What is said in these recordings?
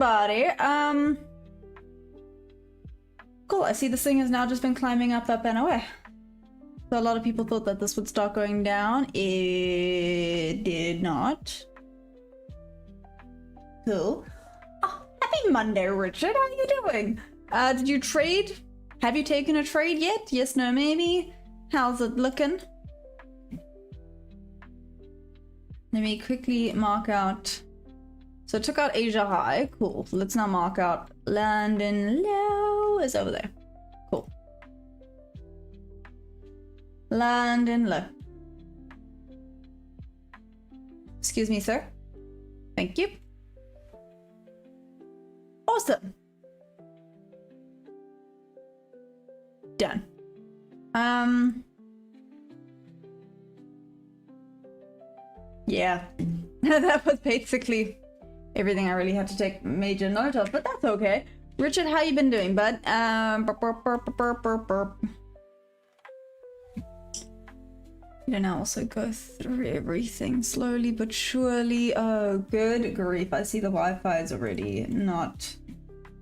buddy. Cool. I see this thing has now just been climbing up and away. So a lot of people thought that this would start going down. It did not. Cool. Oh, happy Monday, Richard. How are you doing? Did you trade? Have you taken a trade yet? Yes, no, maybe? How's it looking? Let me quickly mark out. So I took out Asia High. Cool. Let's now mark out London Low is over there. Cool. London Low. Excuse me, sir. Thank you. Awesome. Done. Yeah. That was basically everything I really had to take major note of, but that's okay. Richard, how you been doing, bud? You know, also go through everything slowly but surely. Oh, good grief. I see the Wi-Fi is already not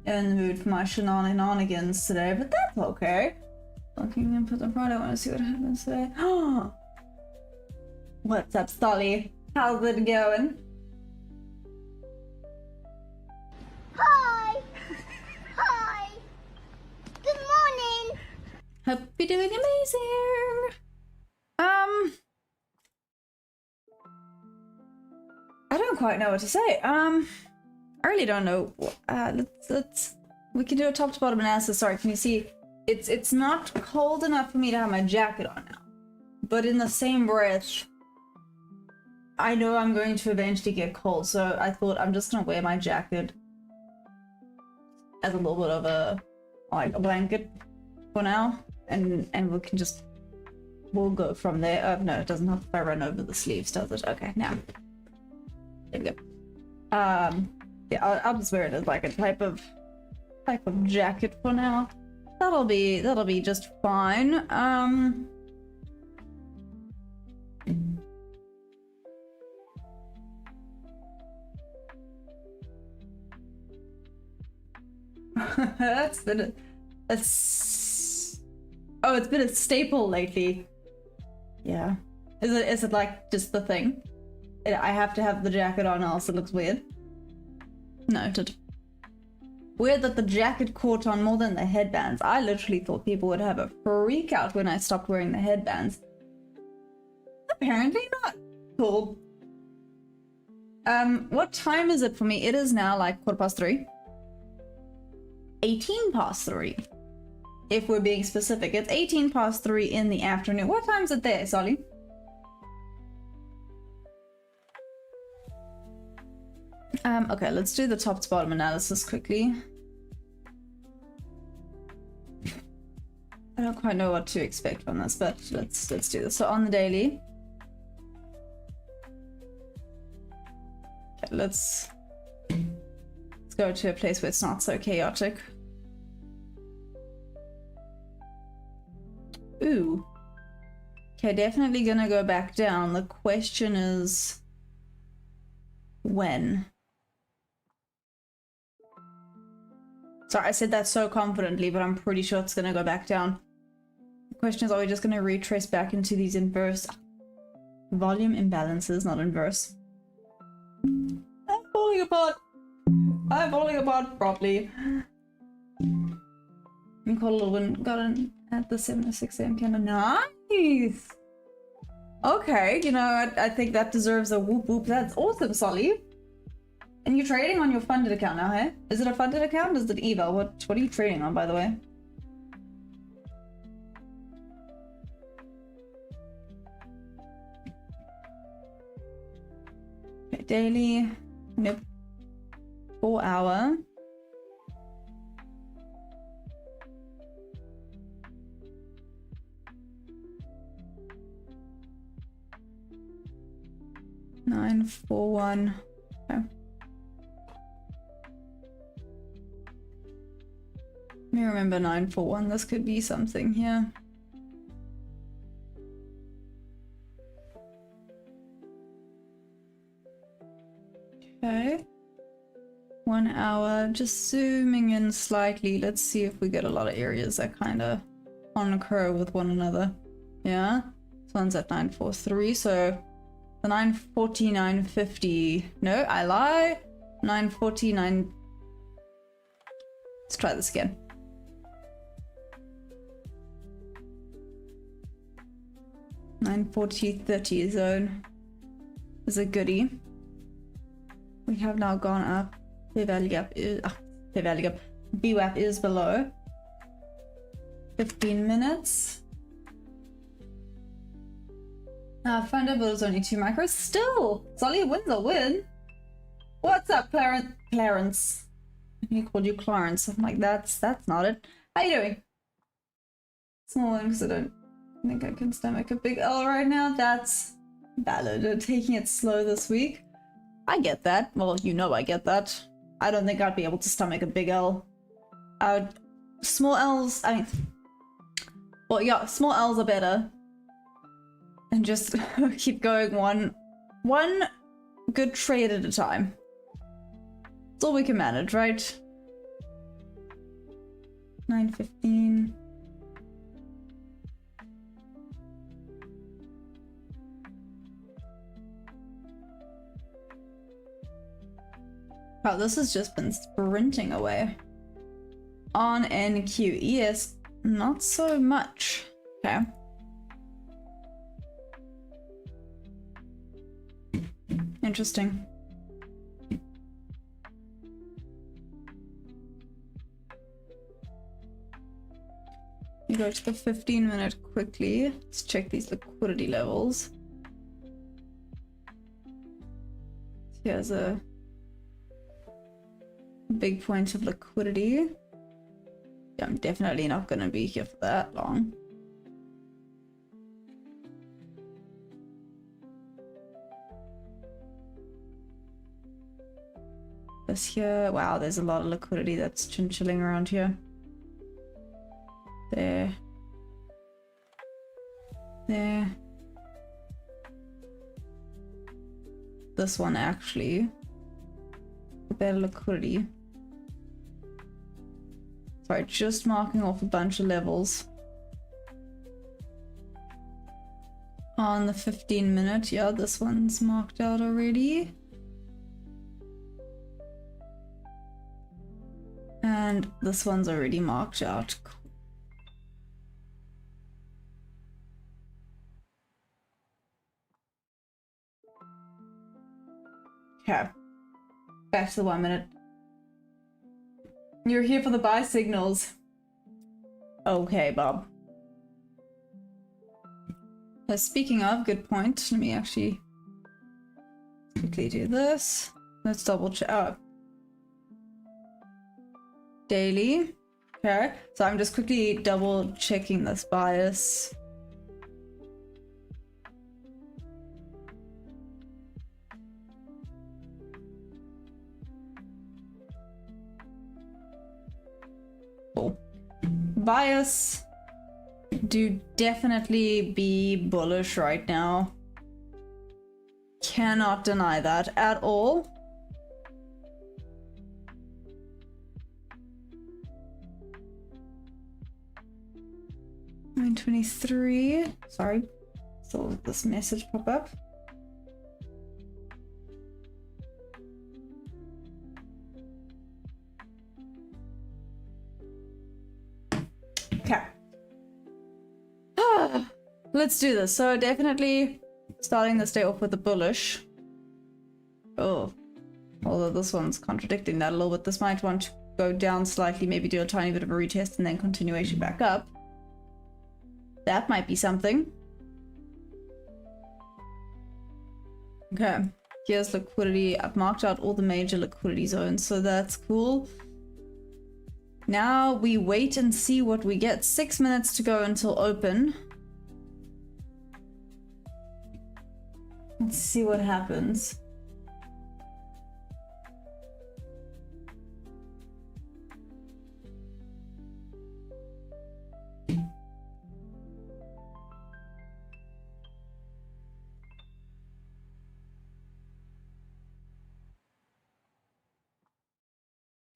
in the mood for my shenanigans today, but that's okay. Looking input on Friday, I want to see what happens today. What's up, Stolly? How's it going? Hi! Hi! Good morning! Hope you're doing amazing! I don't quite know what to say. I really don't know. We can do a top to bottom analysis. Sorry, can you see? It's not cold enough for me to have my jacket on now. But in the same breath, I know I'm going to eventually get cold, so I thought I'm just gonna wear my jacket as a little bit of a blanket for now, and we can just we'll go from there. Oh no, it doesn't have to run over the sleeves, does it? Okay, now there we go. Yeah, I'll just wear it as like a type of jacket for now. That'll be just fine. It's been a staple lately. Yeah. Is it like just the thing? I have to have the jacket on, else it looks weird. Noted. Weird that the jacket caught on more than the headbands. I literally thought people would have a freak out when I stopped wearing the headbands. Apparently not. Cool. What time is it for me? It is now like 3:15. 3:18. If we're being specific. It's 3:18 in the afternoon. What time is it there, Solly? Okay, let's do the top to bottom analysis quickly. I don't quite know what to expect from this, but let's do this. So on the daily. Okay, let's go to a place where it's not so chaotic. Ooh. Okay, definitely gonna go back down. The question is when? Sorry, I said that so confidently, but I'm pretty sure it's gonna go back down. The question is, are we just gonna retrace back into these inverse volume imbalances, not inverse? I'm falling apart. I'm falling apart properly. We caught a little wind, got in at the 7:06 a.m. candle. Nice! Okay, you know, I think that deserves a whoop whoop. That's awesome, Solly. And you're trading on your funded account now, hey? Is it a funded account? Is it eval? What are you trading on, by the way? Okay, daily. Nope. 4 hour. $941. Okay. Let me remember 941. This could be something here. Okay. 1 hour. Just zooming in slightly. Let's see if we get a lot of areas that kind of concur with one another. Yeah, this one's at 943, so the 940, 950. No, I lie. 940, 9. Let's try this again. $940.30 zone is a goodie. We have now gone up. Fair value gap is fair value gap. VWAP is below. 15 minutes. Founder builds only 2 micros. Still, Solly wins a win. What's up, Clarence? He called you Clarence. I'm like, that's not it. How you doing? Small one because I don't think I can stomach a big L right now. That's valid. Taking it slow this week. I get that. Well, you know I get that. I don't think I'd be able to stomach a big L. Small L's, I mean... Well, yeah, small L's are better. And just keep going one good trade at a time. That's all we can manage, right? 9:15. Wow, this has just been sprinting away. On NQES, not so much. Okay. Interesting. You go to the 15-minute quickly. Let's check these liquidity levels. Here's a big point of liquidity. Yeah, I'm definitely not going to be here for that long. This here, wow, there's a lot of liquidity that's chinchilling around here. There. There. This one actually. Better liquidity. Sorry, just marking off a bunch of levels. On the 15-minute, yeah, this one's marked out already. And this one's already marked out. Okay. Back to the 1 minute. You're here for the buy signals. Okay, Bob. Speaking of, good point. Let me actually quickly do this. Let's double check. Oh. Daily. Okay. So I'm just quickly double checking this bias. Bias do definitely be bullish right now. Cannot deny that at all. $9.23. Sorry, saw this message pop up. Okay. Let's do this. So definitely starting this day off with the bullish. Oh, although this one's contradicting that a little bit. This might want to go down slightly, maybe do a tiny bit of a retest and then continuation back up. That might be something. Okay, here's liquidity. I've marked out all the major liquidity zones, so that's cool. Now we wait and see what we get. 6 minutes to go until open. Let's see what happens.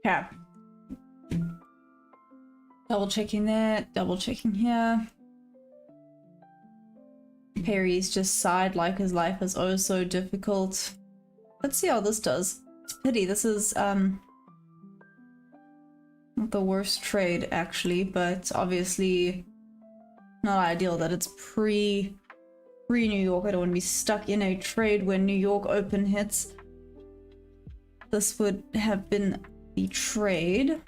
Yeah. Double checking that, double checking here. Perry's just sighed like his life is oh so difficult. Let's see how this does. It's a pity, this is not the worst trade actually, but obviously not ideal that it's pre New York. I don't want to be stuck in a trade when New York Open hits. This would have been the trade.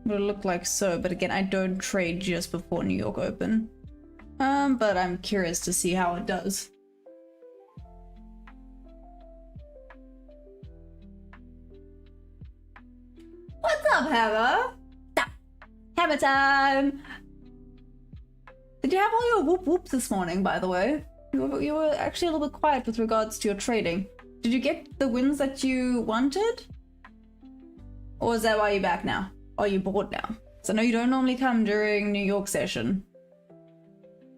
Would look like so, but again, I don't trade just before New York Open. But I'm curious to see how it does. What's up, Hammer? Hammer time! Did you have all your whoop whoops this morning, by the way? You were actually a little bit quiet with regards to your trading. Did you get the wins that you wanted? Or is that why you're back now? Are you bored now? So I know you don't normally come during New York session.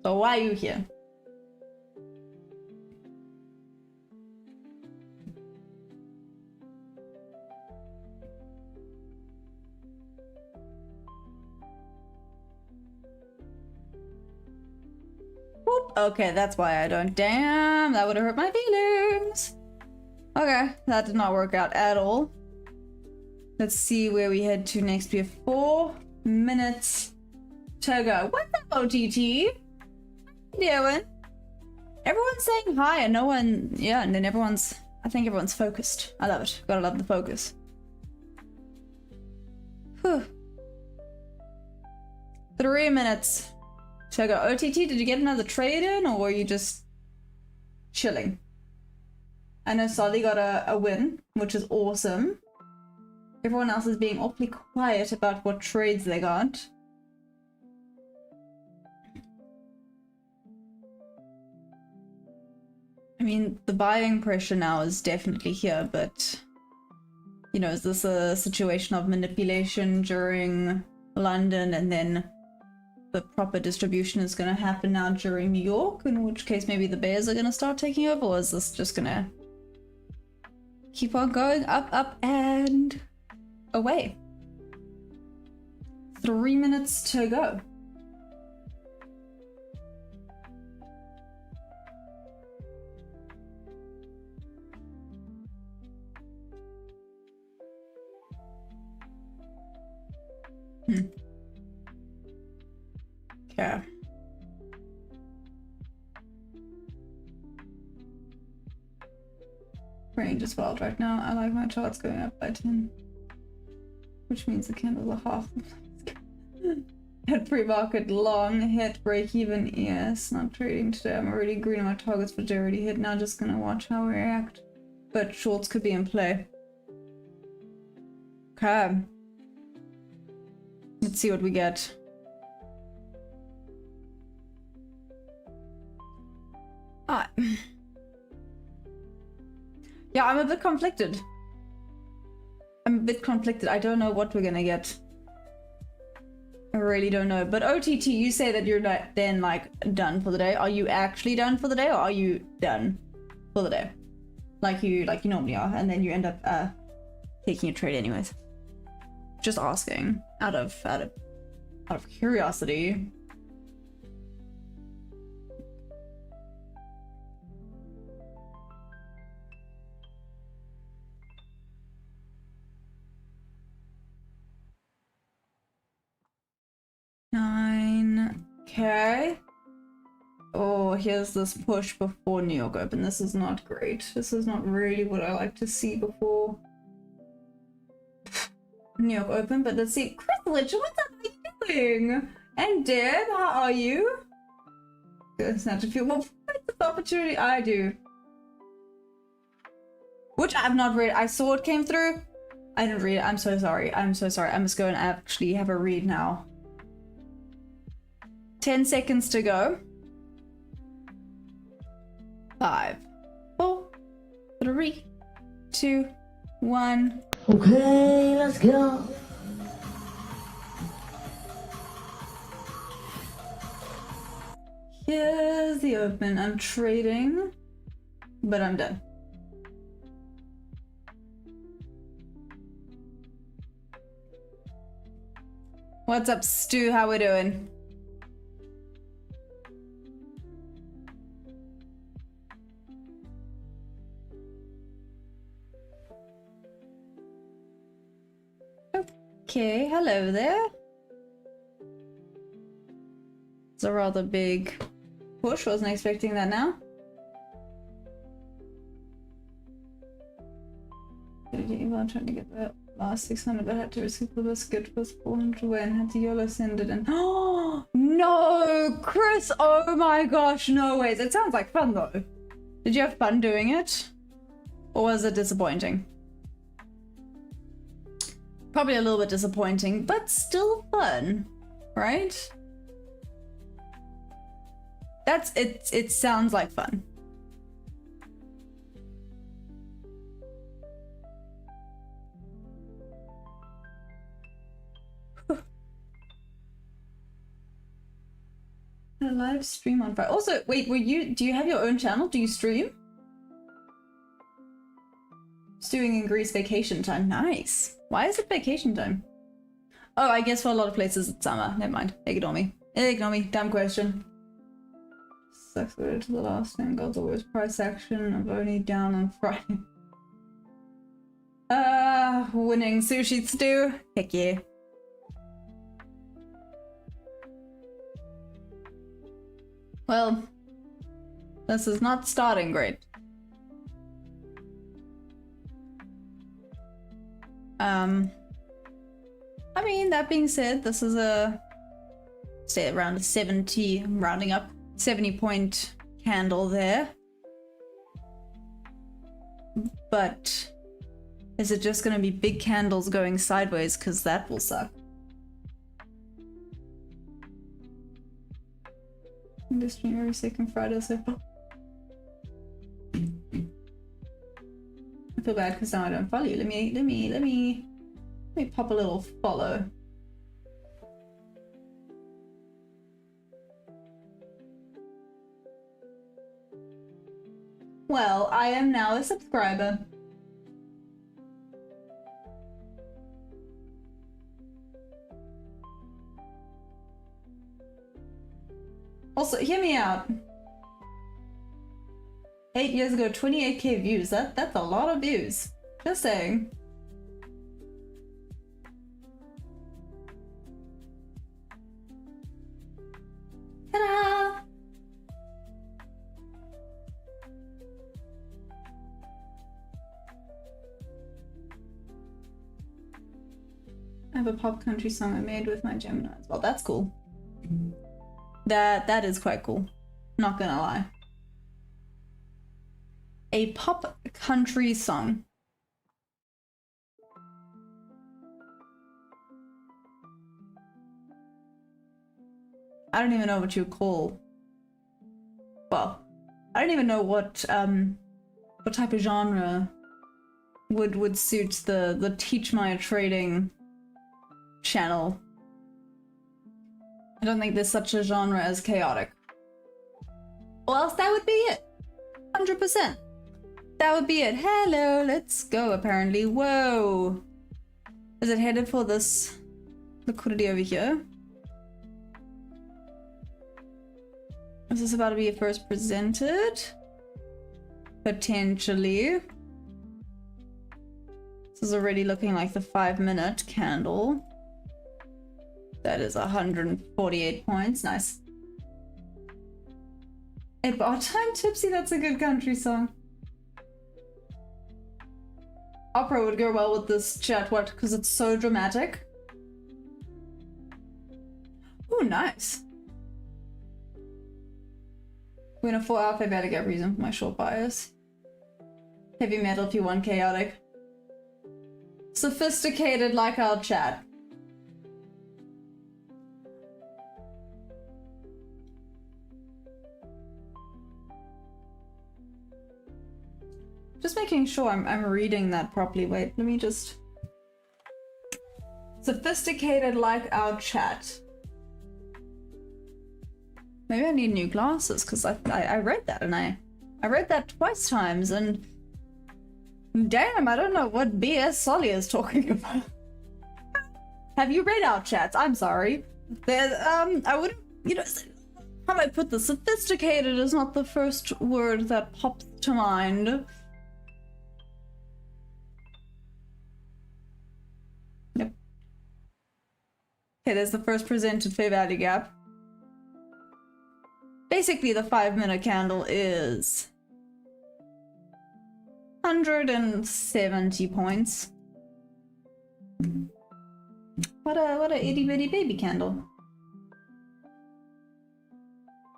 So why are you here? Whoop. Okay, that's why I don't. Damn, that would have hurt my feelings. Okay, that did not work out at all. Let's see where we head to next. We have 4 minutes to go. What's up, OTT? How you doing? Everyone's saying hi and no one, yeah, and then I think everyone's focused. I love it. Gotta love the focus. Whew. 3 minutes to go. OTT, did you get another trade in or were you just chilling? I know Solly got a win, which is awesome. Everyone else is being awfully quiet about what trades they got. I mean, the buying pressure now is definitely here, but you know, is this a situation of manipulation during London and then the proper distribution is going to happen now during New York, in which case maybe the bears are going to start taking over, or is this just going to keep on going up, up, and away? 3 minutes to go. Okay. Range is wild right now. I like my charts going up by 10. Which means the candles are half. At pre-market long hit break even. Yes, not trading today. I'm already green on my targets for today already hit. Now just gonna watch how we react. But shorts could be in play. Okay. Let's see what we get. Yeah, I'm a bit conflicted. I don't know what we're gonna get. I really don't know. But OTT, you say that you're not then like done for the day. Are you actually done for the day, or are you done for the day? Like you normally are, and then you end up taking a trade anyways. Just asking out of curiosity. Okay. Oh, here's this push before New York Open. This is not great. This is not really what I like to see before New York Open. But let's see. Chrysalich, what's up? How are you doing? And Deb, how are you? It's not to feel more the opportunity I do. Which I've not read. I saw it came through. I didn't read it. I'm so sorry. I'm so sorry. I must go and actually have a read now. 10 seconds to go. 5, 4, 3, 2, 1. Okay, let's go. Here's the open. I'm trading, but I'm done. What's up, Stu? How we doing? Okay, hello there. It's a rather big push. Wasn't expecting that now. I'm trying to get the last 600, but I had to receive the biscuit was 400 away and had to YOLO send it in. Oh no, Chris! Oh my gosh, no ways. It sounds like fun though. Did you have fun doing it? Or was it disappointing? Probably a little bit disappointing, but still fun, right? That's it. It sounds like fun. A live stream on Friday. Also, wait, do you have your own channel? Do you stream? Stewing in Greece vacation time. Nice. Why is it vacation time? Oh, I guess for a lot of places it's summer. Never mind. Ignore me. Ignore me. Dumb question. Sucks to the last name. Got the worst price action. I'm only down on Friday. Winning sushi stew. Heck yeah. Well, this is not starting great. I mean, that being said, this is say around a 70, I'm rounding up, 70-point candle there. But is it just gonna be big candles going sideways? Because that will suck. I'm just stream every second Friday, so I feel bad because now I don't follow you. Let me pop a little follow. Well, I am now a subscriber. Also, hear me out. 8 years ago, 28k views. That's a lot of views. Just saying. Ta-da! I have a pop country song I made with my Gemini as well. That's cool. That is quite cool. Not gonna lie. A pop country song. I don't even know what you call. Well, I don't even know what type of genre would suit the Teach My Trading channel. I don't think there's such a genre as chaotic. Or else that would be it. 100%. That would be it. Hello, let's go apparently. Whoa. Is it headed for this liquidity over here? Is this about to be first presented? Potentially. This is already looking like the 5-minute candle. That is 148 points. Nice. A bar time tipsy, that's a good country song. Opera would go well with this chat, what? Because it's so dramatic. Oh, nice. We're in a 4-hour I better get reason for my short bias. Heavy metal if you want chaotic. Sophisticated like our chat. Just making sure I'm reading that properly. Wait, let me just... Sophisticated like our chat. Maybe I need new glasses, because I read that, and I read that twice times, and damn, I don't know what BS Solly is talking about. Have you read our chats? I'm sorry. I wouldn't, you know, how do I put this? Sophisticated is not the first word that pops to mind. Yep. Okay, there's the first presented fair value gap. Basically, the 5-minute candle is 170 points. What a itty bitty baby candle.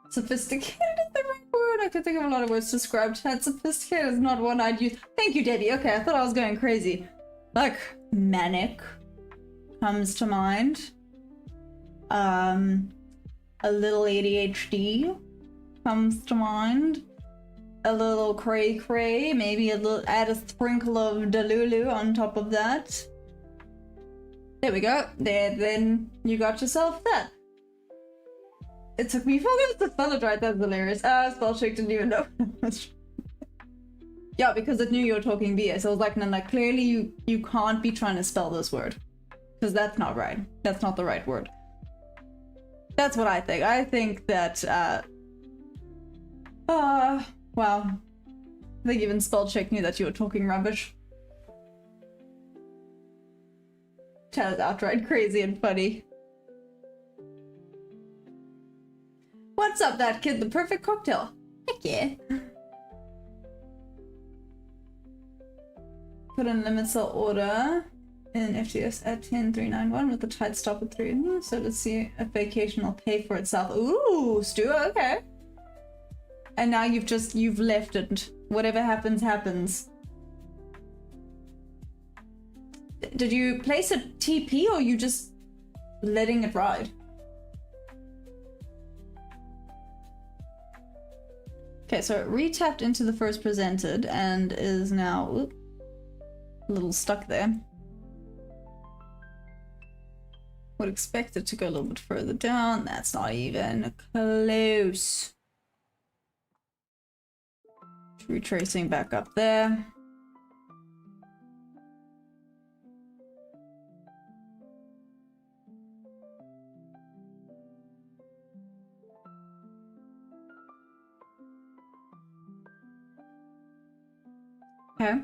Sophisticated is the right word. I could think of a lot of words to describe that. Sophisticated is not one I'd use. Thank you, Debbie. Okay, I thought I was going crazy. Like manic comes to mind. A little ADHD comes to mind. A little cray cray, maybe a little, add a sprinkle of Delulu on top of that. There we go. There, then you got yourself that. It took me 4 minutes to spell it right. That's hilarious. Spell check, didn't even know. Yeah, because it knew you were talking BS. So I was like, no, clearly you can't be trying to spell this word, because that's not right. That's not the right word. That's what I think. I think that wow. I think even spell check knew that you were talking rubbish. Chat is outright crazy and funny. What's up, that kid? The perfect cocktail. Heck yeah. Put in limit sell order in FTS at 10,391 with a tight stop at 3. So let's see if vacation will pay for itself. Ooh, Stu, okay. And now you've left it. Whatever happens, happens. Did you place a TP or you just letting it ride? Okay, so it retapped into the first presented and is now a little stuck there. Would expect it to go a little bit further down. That's not even close. Retracing back up there. Okay.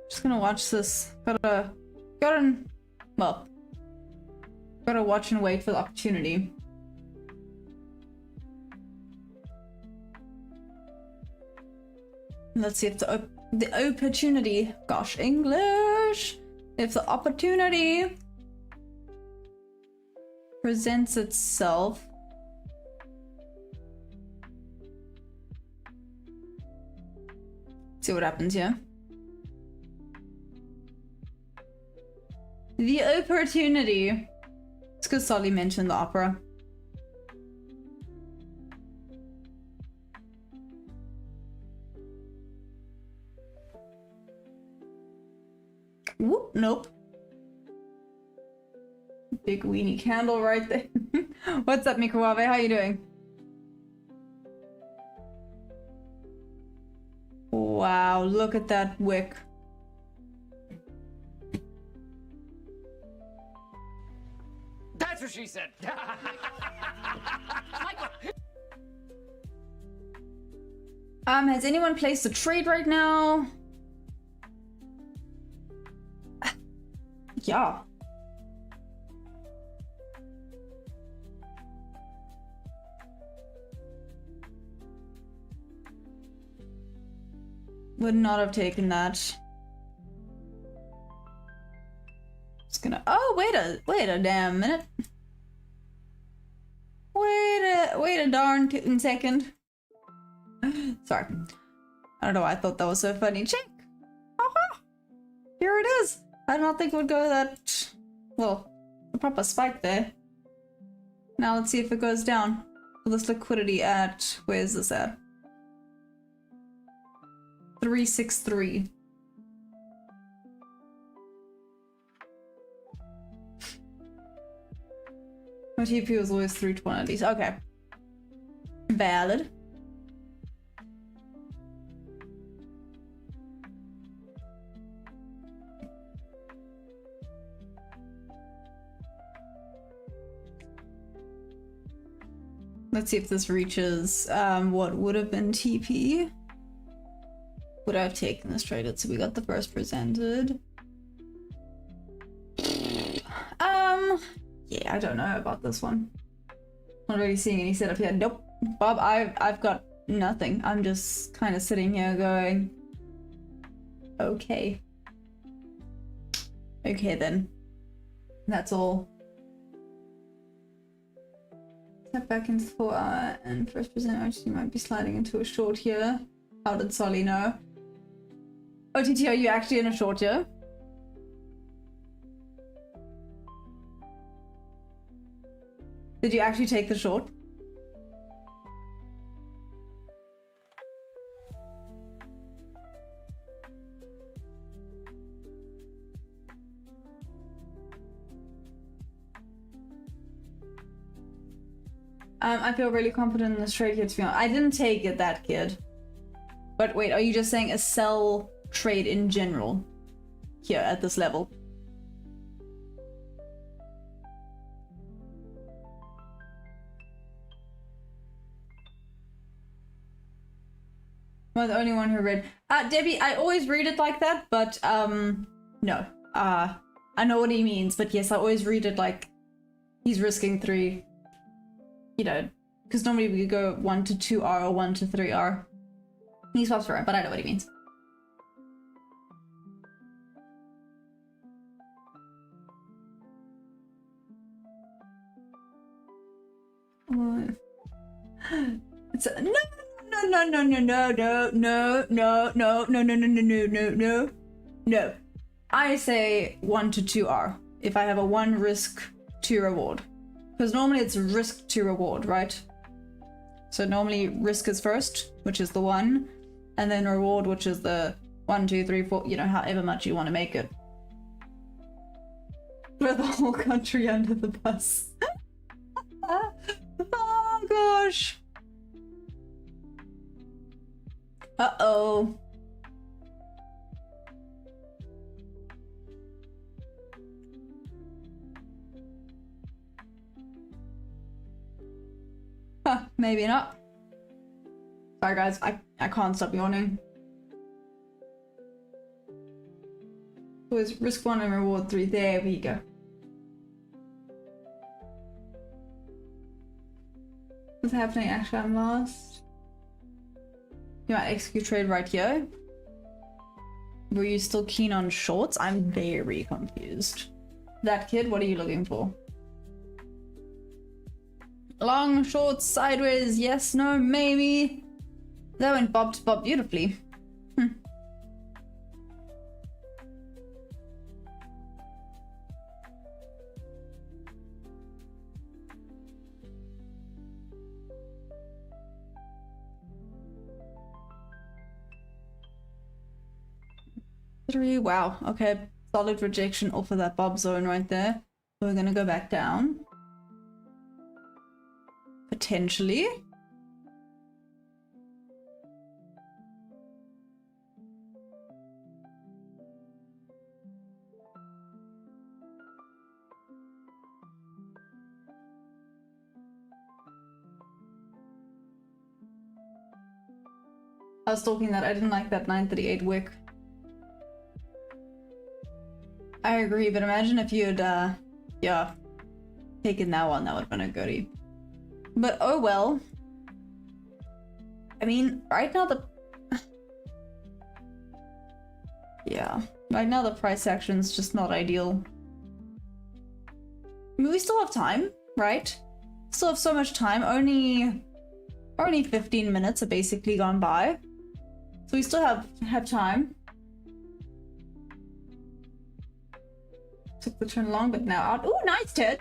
Just gonna watch this. Gotta watch and wait for the opportunity. Let's see if the opportunity, gosh, English, if the opportunity presents itself. See what happens here. The opportunity. It's because Solly mentioned the opera. Whoop, nope. Big weenie candle right there. What's up, Mikawabe? How you doing? Wow, look at that wick. That's what she said. Has anyone placed a trade right now? Yeah. Would not have taken that. Just gonna. Oh, wait a damn minute. Wait a darn second. Sorry. I don't know why I thought that was so funny. Check. Aha! Here it is. I did not think it would go that. Well, a proper spike there. Now let's see if it goes down. This liquidity at. Where is this at? 363. My TP was always 3 to 1 at least. Okay. Valid. Let's see if this reaches what would have been TP. Would I have taken this traded? So we got the first presented. Yeah, I don't know about this one. Not really seeing any setup here. Nope. Bob, I've got nothing. I'm just kind of sitting here going, okay. Okay then. That's all. Step back into 4 hour and first present OTT might be sliding into a short here. How did Solly know? OTT, are you actually in a short here? Did you actually take the short? I feel really confident in this trade here, to be honest. I didn't take it, that kid. But wait, are you just saying a sell trade in general here at this level? I'm the only one who read. Debbie, I always read it like that, but no. I know what he means, but yes, I always read it like he's risking 3. You know, because normally we could go 1 to 2R or 1 to 3R. He swaps around, but I know what he means. What? It's a, no, no, no, no, no, no, no, no, no, no, no, no, no, no, no, no, no. I say 1 to 2R if I have a 1 risk 2 reward. Because normally it's risk to reward, right? So normally risk is first, which is the 1, and then reward, which is the 1, 2, 3, 4, you know, however much you want to make it. Throw the whole country under the bus. Oh gosh. Uh-oh. Huh, maybe not. Sorry guys, I can't stop yawning. So it's risk 1 and reward 3. There we go. What's happening? Actually, I'm lost. You might execute trade right here. Were you still keen on shorts? I'm very confused. That kid, what are you looking for? Long, short, sideways, yes, no, maybe. That went bob to bob beautifully. Three, wow, okay. Solid rejection off of that bob zone right there. So we're gonna go back down. Potentially. I was talking that I didn't like that 938 wick. I agree, but imagine if you'd, yeah, taken that one, that would have been a goodie. But oh well. I mean, right now the... yeah, right now the price action's just not ideal. I mean, we still have time, right? Still have so much time, only 15 minutes have basically gone by. So we still have time. Took the turn long, but now out. Ooh, nice, Ted!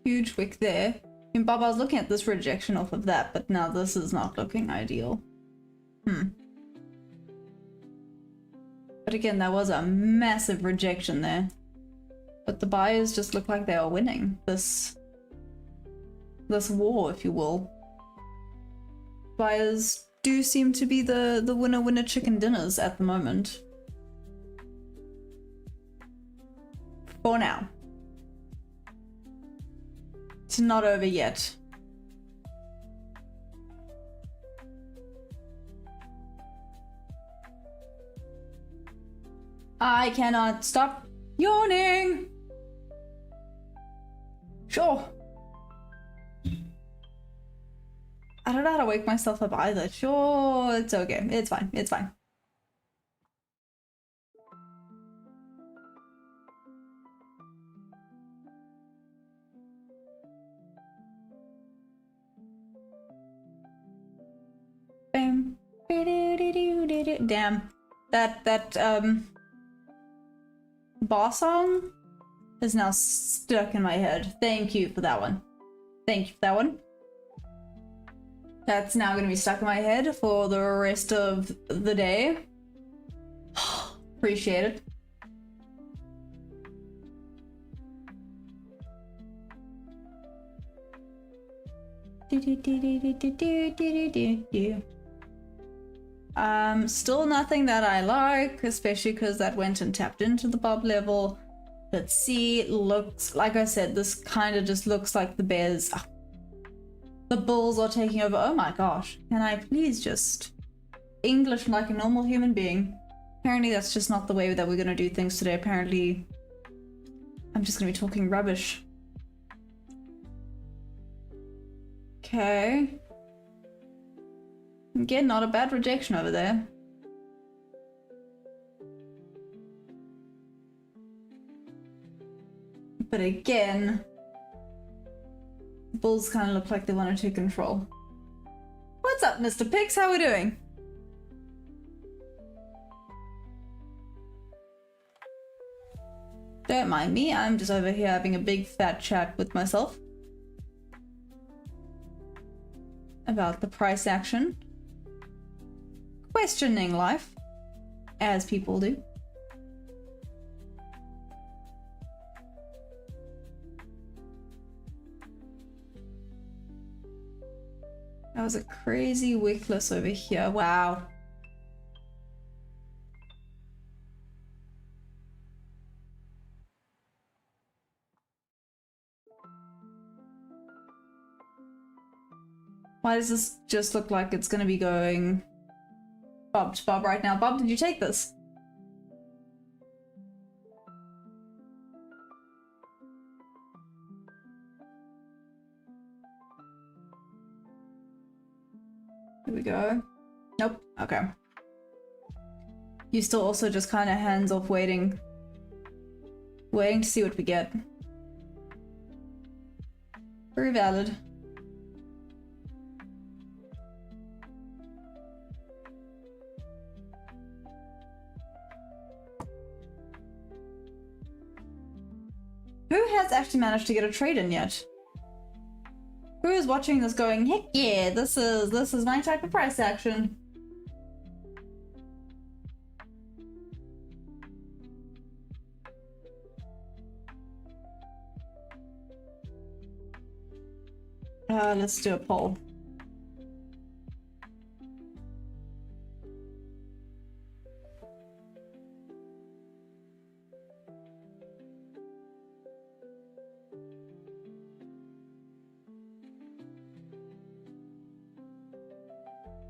Huge wick there. And Bob, I was looking at this rejection off of that, but now this is not looking ideal. But again, that was a massive rejection there. But the buyers just look like they are winning this war, if you will. Buyers do seem to be the winner chicken dinners at the moment. For now. It's not over yet. I cannot stop yawning. Sure. I don't know how to wake myself up either. Sure, it's okay. It's fine. It's fine. Bam. Damn. That boss song is now stuck in my head. Thank you for that one. Thank you for that one. That's now gonna be stuck in my head for the rest of the day. Appreciate it. Still nothing that I like, especially because that went and tapped into the bob level. Let's see, looks like I said, this kind of just looks like the bears. The bulls are taking over. Oh my gosh, can I please just English like a normal human being? Apparently that's just not the way that we're gonna do things today. Apparently I'm just gonna be talking rubbish. Okay. Again, not a bad rejection over there. But again, bulls kind of look like they want to take control. What's up, Mr. Pigs? How we doing? Don't mind me, I'm just over here having a big fat chat with myself about the price action. Questioning life, as people do. That was a crazy wickless over here. Wow. Why does this just look like it's gonna be going Bob to Bob right now? Bob, did you take this? Here we go. Nope. Okay. You still also just kind of hands off waiting to see what we get. Very valid. Who has actually managed to get a trade in yet? Who is watching this going, heck yeah, this is my type of price action. Let's do a poll.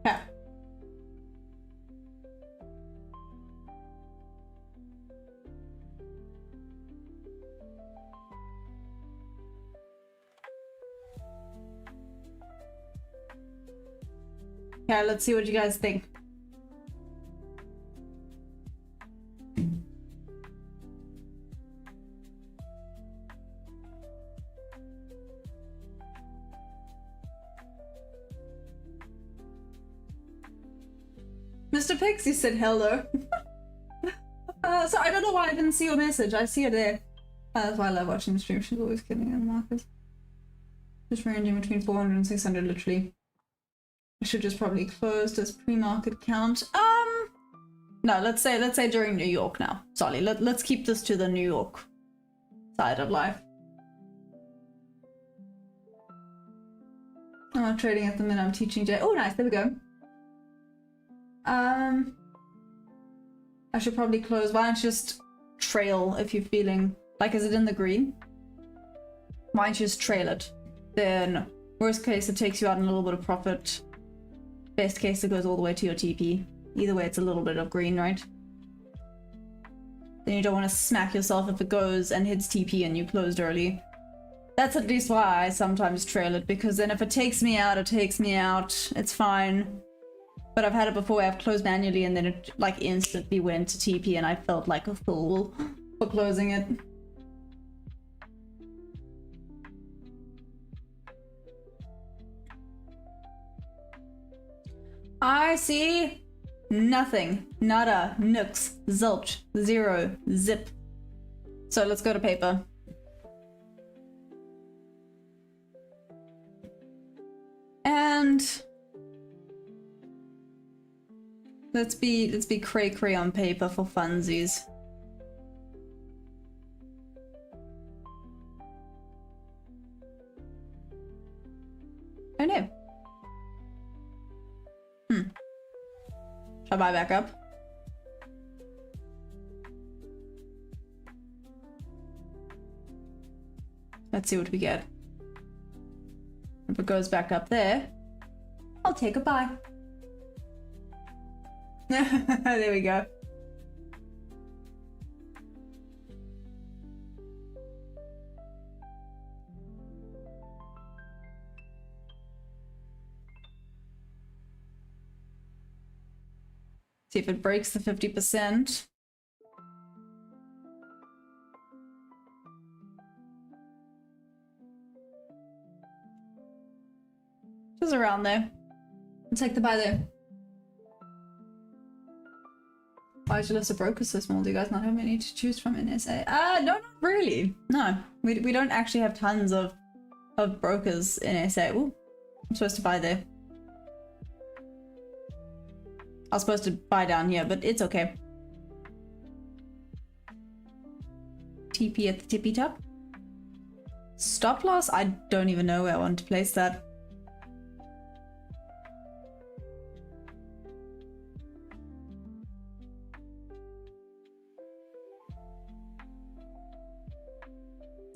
Okay. Okay, let's see what you guys think. Mr. Pixie said hello. So I don't know why I didn't see your message. I see it there. That's why I love watching the stream. She's always kidding in the market. Just ranging between 400 and 600 literally. I should just probably close this pre-market count. No, let's say during New York now. Sorry, let's keep this to the New York side of life. I'm not trading at the minute, I'm teaching Jay. Oh, nice, there we go. I should probably close. Why don't you just trail if you're feeling like, is it in the green? Why don't you just trail it? Then, worst case, it takes you out in a little bit of profit. Best case, it goes all the way to your TP. Either way, it's a little bit of green, right? Then you don't want to smack yourself if it goes and hits TP and you closed early. That's at least why I sometimes trail it, because then if it takes me out, it takes me out. It's fine. But I've had it before where I've closed manually and then it like instantly went to TP and I felt like a fool for closing it. I see nothing. Nada. Nux. Zilch. Zero. Zip. So let's go to paper. And let's be cray on paper for funsies. Oh no. Shall I buy back up? Let's see what we get. If it goes back up there, I'll take a buy. There we go. See if it breaks the 50%. Just around there. I'll take the buy there. Why is your list of brokers so small? Do you guys not have many to choose from in SA? No, not really. No, we don't actually have tons of brokers in SA. Ooh, I'm supposed to buy there. I was supposed to buy down here, but it's okay. TP at the tippy top. Stop loss? I don't even know where I want to place that.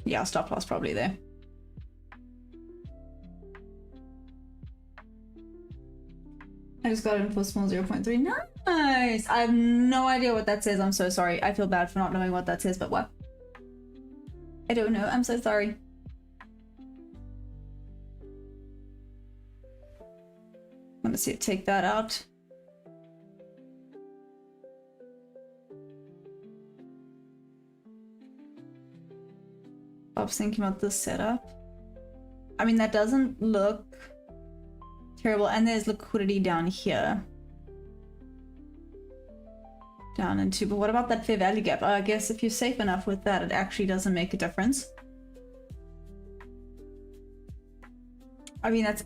Yeah, stop loss probably there. I just got it for small 0.3. Nice! I have no idea what that says. I'm so sorry. I feel bad for not knowing what that says, but what? I don't know. I'm so sorry. I'm gonna see it take that out. Bob's thinking about this setup. I mean, that doesn't look terrible, and there's liquidity down here. Down into, but what about that fair value gap? I guess if you're safe enough with that, it actually doesn't make a difference. I mean, that's...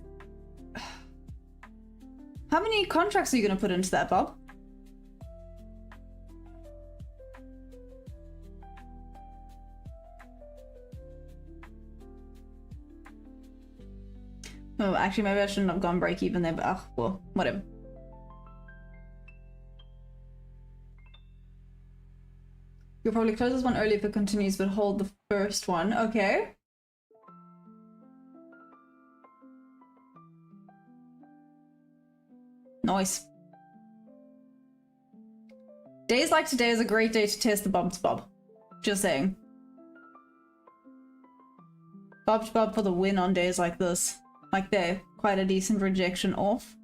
How many contracts are you gonna put into that, Bob? Oh, actually, maybe I shouldn't have gone break even there, but well, whatever. You'll probably close this one early if it continues, but hold the first one. Okay. Nice. Days like today is a great day to test the Bob to Bob. Just saying. Bob to Bob for the win on days like this. Like they're quite a decent rejection off.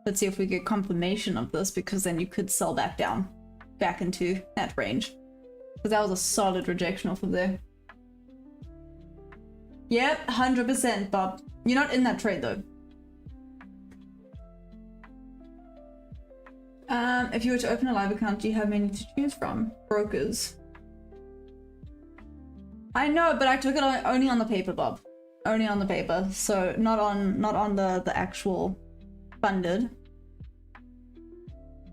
Let's see if we get confirmation of this, because then you could sell back down, back into that range. Because that was a solid rejection off of there. Yep, 100%, Bob. You're not in that trade though. If you were to open a live account, do you have many to choose from? Brokers. I know, but I took it only on the paper, Bob. Only on the paper, so not on the actual funded.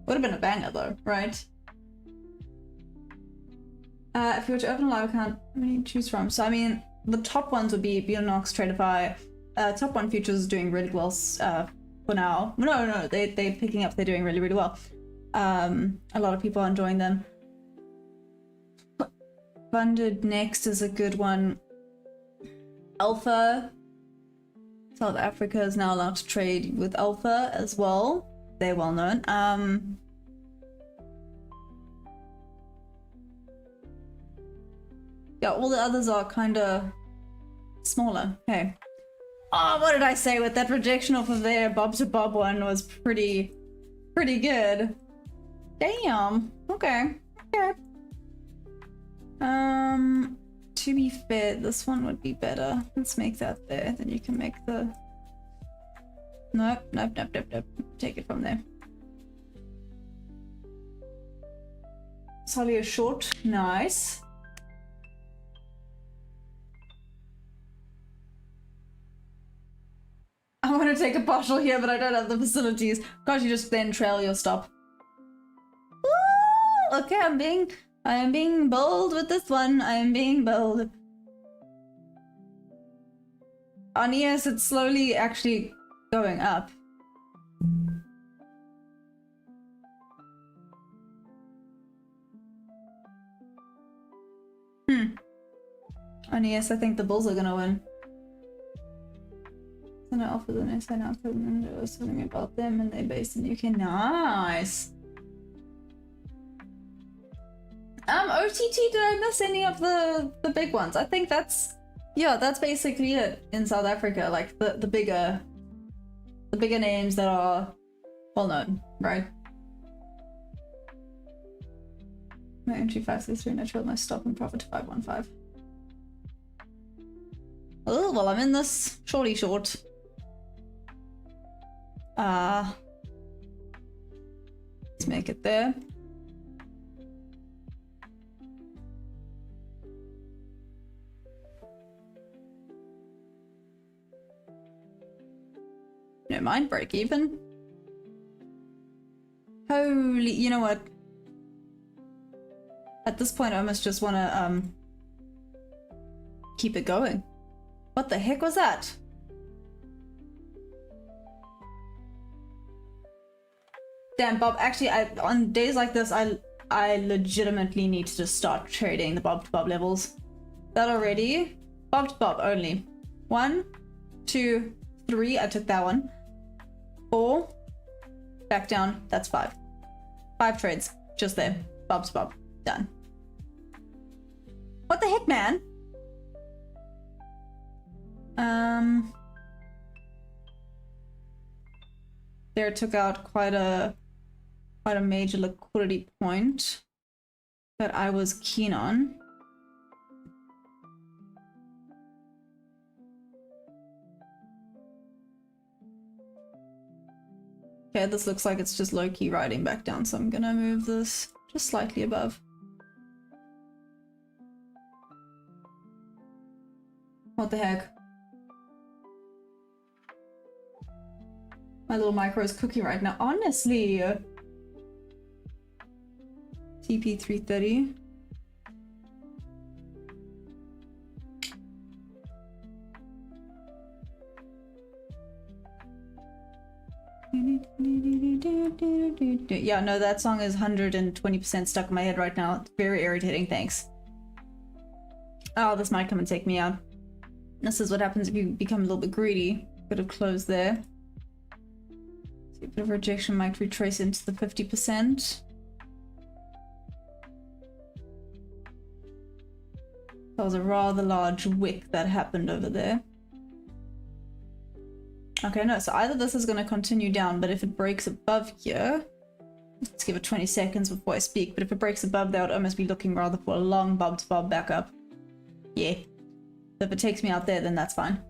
Would have been a banger though, right? If you were to open a live account, what do you choose from? So I mean, the top ones would be Bionox, Tradeify. Top 1 futures is doing really well for now. No, they're picking up. They're doing really, really well. A lot of people are enjoying them. Funded next is a good one. Alpha. South Africa is now allowed to trade with Alpha as well. They're well known. Yeah, all the others are kind of smaller. Okay. Oh, what did I say with that rejection off of their Bob to Bob one was pretty good. Damn. Okay. Okay. To be fair, this one would be better. Let's make that there. Then you can make the. Nope. Take it from there. Solly is short. Nice. I want to take a partial here, but I don't have the facilities. Can't you just then trail your stop? Ooh, okay, I am being bold with this one. I am being bold. On ES, it's slowly actually going up. On ES, I think the Bulls are gonna win. And I offer them this, and after them, they was telling me about them, and they're based in the UK. Nice. OTT, did I miss any of the big ones? I think that's basically it in South Africa. Like the bigger names that are well known, right? My entry 563, and I trailed my stop and profit to 515. Oh well, I'm in this shorty short. Let's make it there. No mind, break even. Holy, you know what? At this point, I almost just want to keep it going. What the heck was that? Damn, Bob. Actually, on days like this, I legitimately need to just start trading the Bob to Bob levels. That already? Bob to Bob only. 1, 2, 3. I took that one. 4. Back down. That's 5. 5 trades. Just there. Bob to Bob. Done. What the heck, man? There took out quite a major liquidity point that I was keen on. Okay, this looks like it's just low-key riding back down, so I'm gonna move this just slightly above. What the heck? My little micro is cooking right now, honestly. TP 330. Yeah, no, that song is 120% stuck in my head right now. It's very irritating, thanks. Oh, this might come and take me out. This is what happens if you become a little bit greedy. Could have closed there. See, a bit of rejection might retrace into the 50%. That was a rather large wick that happened over there. Okay, no, so either this is going to continue down, but if it breaks above here, let's give it 20 seconds before I speak, but if it breaks above there, I would almost be looking rather for a long bob to bob back up. Yeah. So if it takes me out there, then that's fine.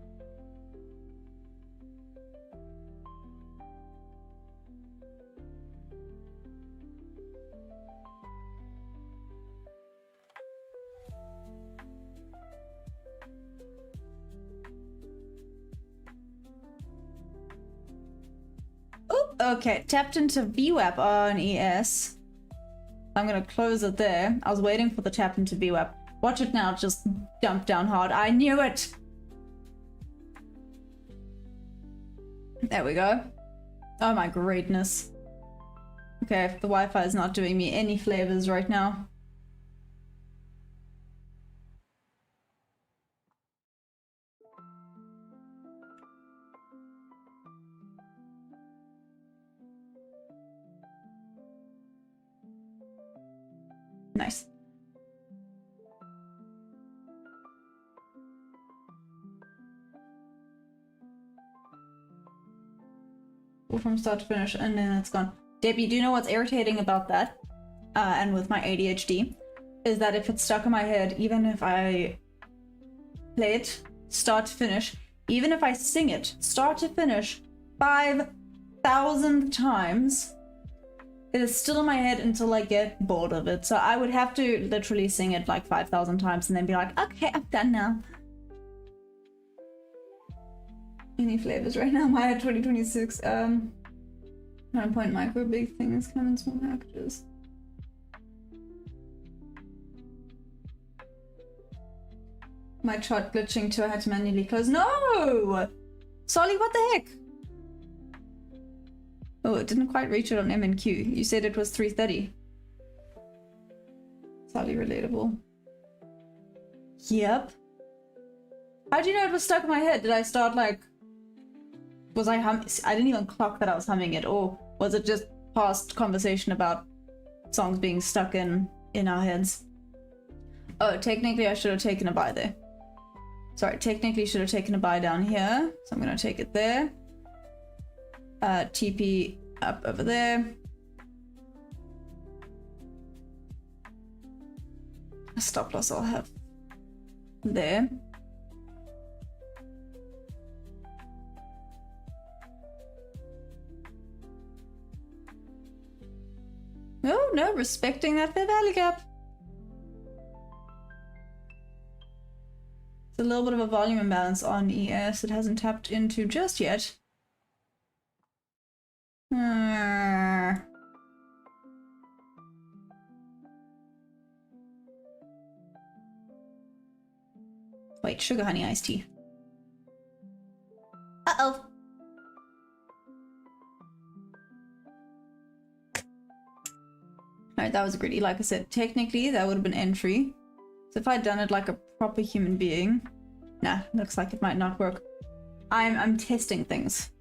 Ooh, okay, tapped into VWAP on ES. I'm gonna close it there. I was waiting for the tap into VWAP. Watch it now, just dump down hard. I knew it! There we go. Oh my greatness. Okay, if the Wi-Fi is not doing me any flavors right now. Nice. From start to finish, and then it's gone. Debbie, do you know what's irritating about that? And with my ADHD, is that if it's stuck in my head, even if I play it start to finish, even if I sing it start to finish 5,000 times, it is still in my head until I get bored of it. So I would have to literally sing it like 5,000 times and then be like, okay, I'm done now. Any flavors right now? My 2026 9-point micro big things come in small packages. My chart glitching too, I had to manually close. No! Solly, what the heck? Oh, it didn't quite reach it on M&Q. You said it was 3:30. Solly relatable. Yep. How do you know it was stuck in my head? Did I start like... Was I I didn't even clock that I was humming it, or was it just past conversation about songs being stuck in our heads? Oh, technically I should have taken a buy there. Sorry, technically should have taken a buy down here. So I'm gonna take it there. TP up over there. A stop loss I'll have there. Oh, no, respecting that fair value gap. It's a little bit of a volume imbalance on ES. It hasn't tapped into just yet. Wait, sugar honey iced tea. Uh-oh. Alright, that was gritty. Like I said, technically that would have been entry. So if I'd done it like a proper human being... Nah, looks like it might not work. I'm testing things.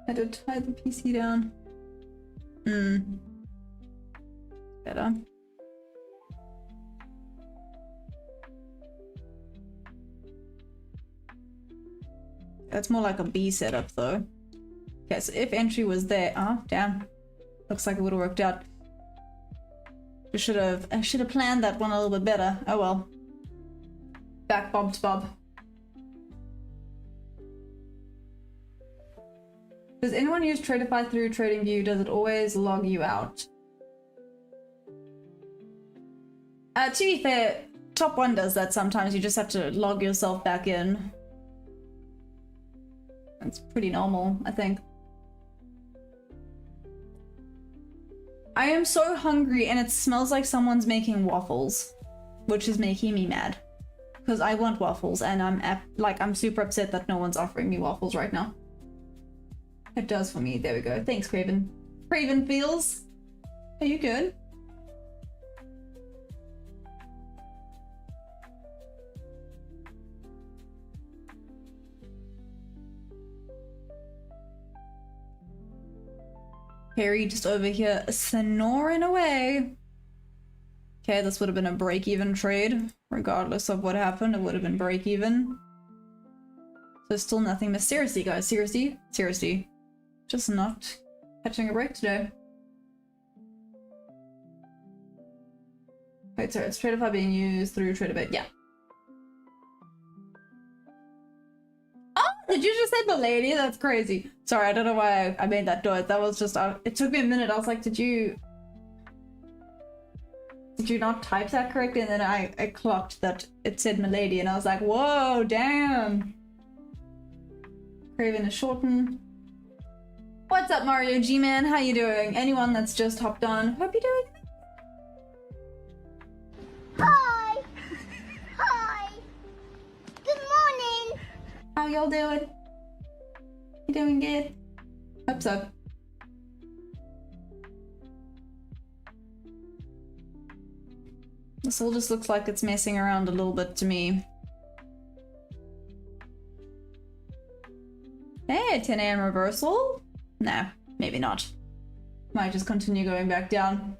I did tie the PC down. Better. That's more like a B setup though. Okay, so if entry was there, oh damn. Looks like it would have worked out. I should have planned that one a little bit better. Oh well. Back bob to bob. Does anyone use Tradify through TradingView? Does it always log you out? To be fair, Top 1 does that sometimes. You just have to log yourself back in. That's pretty normal, I think. I am so hungry and it smells like someone's making waffles, which is making me mad. Because I want waffles and I'm super upset that no one's offering me waffles right now. It does for me. There we go. Thanks, Craven. Craven feels. Are you good? Harry just over here snoring away. Okay, this would have been a break-even trade. Regardless of what happened, it would have been break-even. So still nothing. But seriously, guys, seriously. Just not catching a break today. Wait, sorry, it's Tradify being used through Tradibit. Yeah. Oh, did you just say the lady? That's crazy. Sorry, I don't know why I made that noise. That was just, it took me a minute. I was like, did you... did you not type that correctly? And then I clocked that it said milady, and I was like, whoa, damn. Craven is shortened. What's up, Mario G-Man? How you doing? Anyone that's just hopped on, hope you're doing. Hi. Hi. Good morning. How y'all doing? You doing good? Hope so. This all just looks like it's messing around a little bit to me. Hey, 10 a.m. reversal? No, maybe not. Might just continue going back down.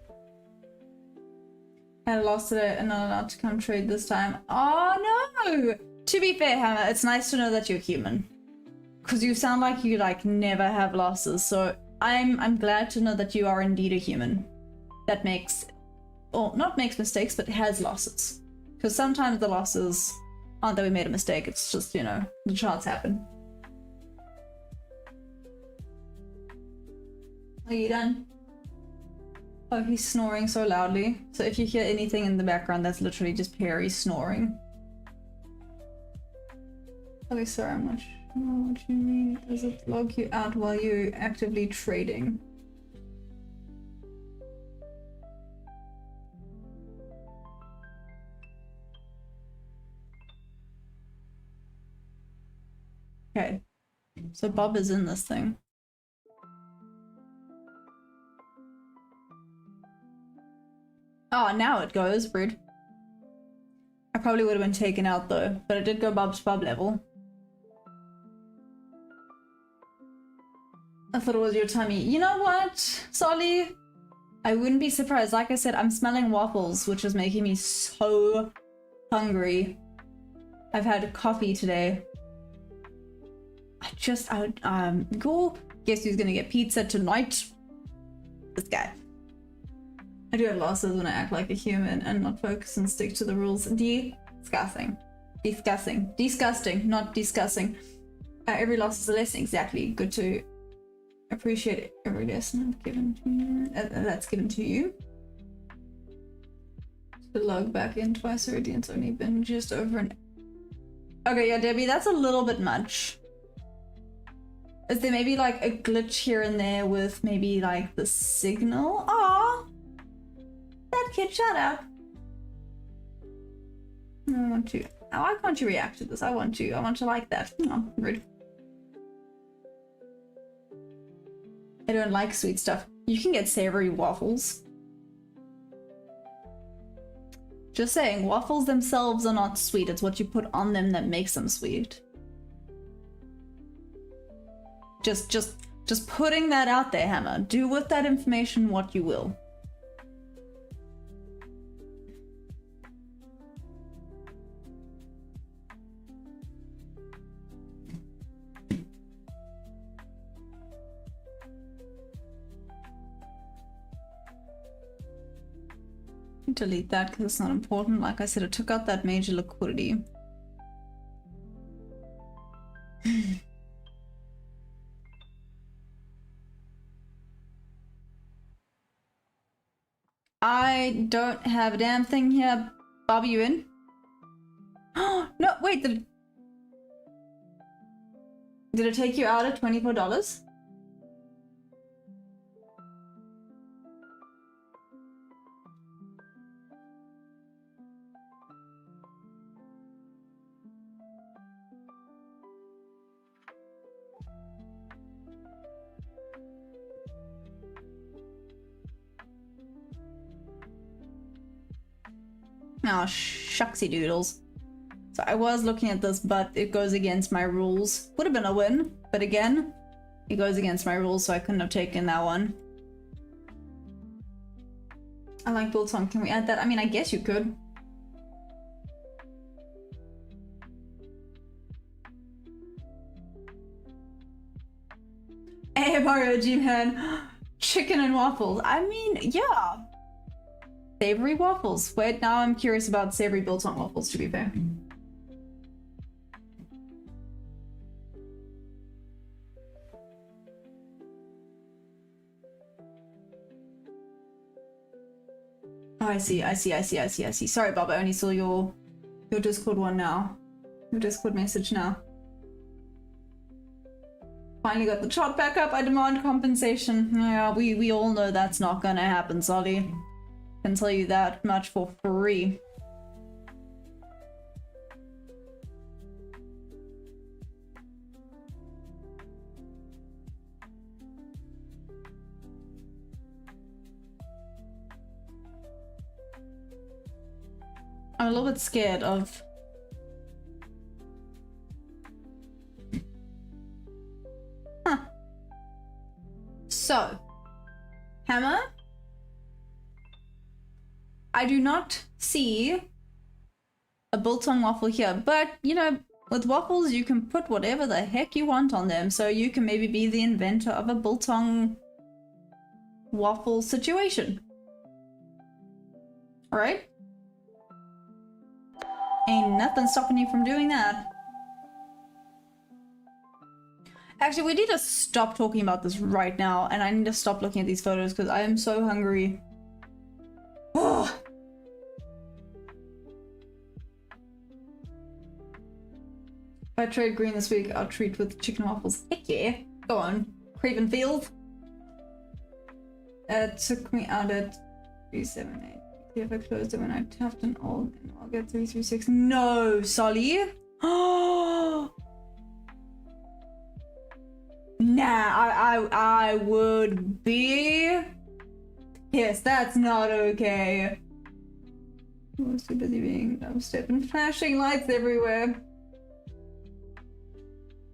I lost it and not allowed to come trade this time. Oh no! To be fair, Hammer, it's nice to know that you're human. Because you sound like you like never have losses, so I'm glad to know that you are indeed a human. That makes, or not makes mistakes, but has losses. Because sometimes the losses aren't that we made a mistake, it's just, you know, the chance happen. Are you done? Oh, he's snoring so loudly. So if you hear anything in the background, that's literally just Perry snoring. Okay, sorry, I'm not sure what you mean. Does it log you out while you're actively trading? Okay. So Bob is in this thing. Oh, now it goes. Rude. I probably would have been taken out though, but it did go Bob's Bob level. I thought it was your tummy. You know what, Solly? I wouldn't be surprised. Like I said, I'm smelling waffles, which is making me so hungry. I've had coffee today. Go. Guess who's gonna get pizza tonight? This guy. I do have losses when I act like a human and not focus and stick to the rules. Disgusting. Disgusting. Disgusting, not discussing. Every loss is a lesson. Exactly. Good to appreciate every lesson given to you. That's given to you. To log back in twice already, it's only been just over an... Okay, yeah, Debbie, that's a little bit much. Is there maybe like a glitch here and there with maybe like the signal? Aww! That kid, shut up. I want to. Oh, why can't you react to this? I want to like that. Oh, rude. I don't like sweet stuff. You can get savory waffles. Just saying, waffles themselves are not sweet. It's what you put on them that makes them sweet. Just putting that out there, Hammer. Do with that information what you will. Delete that because it's not important. Like I said, it took out that major liquidity. I don't have a damn thing here. Bob, you in? Oh no! Wait, did it take you out at $24? Oh, shucksy doodles. So I was looking at this, but it goes against my rules. Would have been a win, but again, it goes against my rules, so I couldn't have taken that one. I like Bullsong. Can we add that? I mean, I guess you could. Hey, Mario G-Man. Chicken and waffles. I mean, yeah. Savory waffles. Wait, now I'm curious about savory Bullsong waffles, to be fair. I see. Sorry, Bob, I only saw your Discord one now. Your Discord message now. Finally got the chart back up. I demand compensation. Yeah, we all know that's not gonna happen, Solly. Can tell you that much for free. I'm a little bit scared of... Huh. So, Hammer? I do not see a biltong waffle here, but, you know, with waffles you can put whatever the heck you want on them, so you can maybe be the inventor of a biltong waffle situation. Alright? Ain't nothing stopping you from doing that. Actually, we need to stop talking about this right now, and I need to stop looking at these photos because I am so hungry. Oh. If I trade green this week, I'll treat with chicken waffles. Heck yeah. Go on. Cravenfield. It took me out at 378. If I closed it when I tapped an all, and I'll get 336. No, Solly. Oh. Nah, I would be. Yes, that's not okay. I'm too busy being upstep and flashing lights everywhere.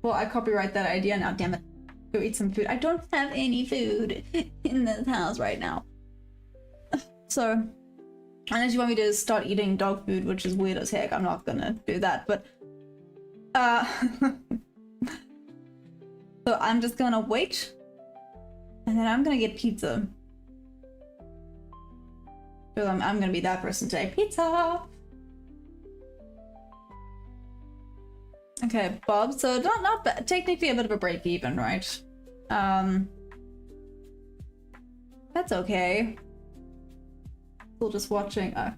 Well, I copyright that idea now, damn it. Go eat some food. I don't have any food in this house right now. So, unless you want me to start eating dog food, which is weird as heck, I'm not gonna do that, but... So I'm just gonna wait, and then I'm gonna get pizza. So I'm gonna be that person today. Pizza! Okay, Bob, so not bad. Technically a bit of a break even, right? That's okay. Still just watching. So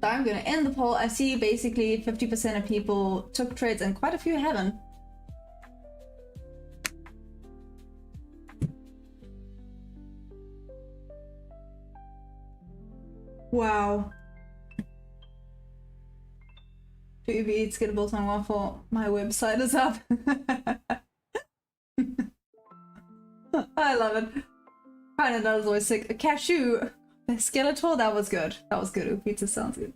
I'm gonna end the poll. I see basically 50% of people took trades and quite a few haven't. Wow. Do Uber Eats, get a biltong waffle. My website is up. I love it. Kinda that was always sick. A cashew. A Skeletor, that was good. That was good. Uber Pizza sounds good.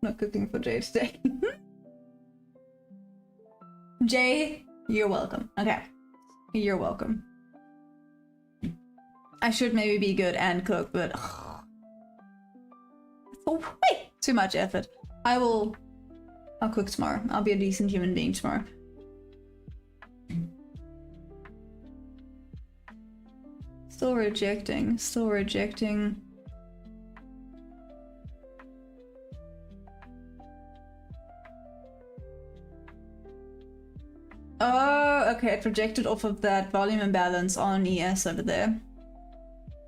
Not cooking for Jay today. Jay, you're welcome. Okay. You're welcome. I should maybe be good and cook, but oh, way too much effort. I'll cook tomorrow. I'll be a decent human being tomorrow. Still rejecting. Still rejecting. Oh, okay. It rejected off of that volume imbalance on ES over there.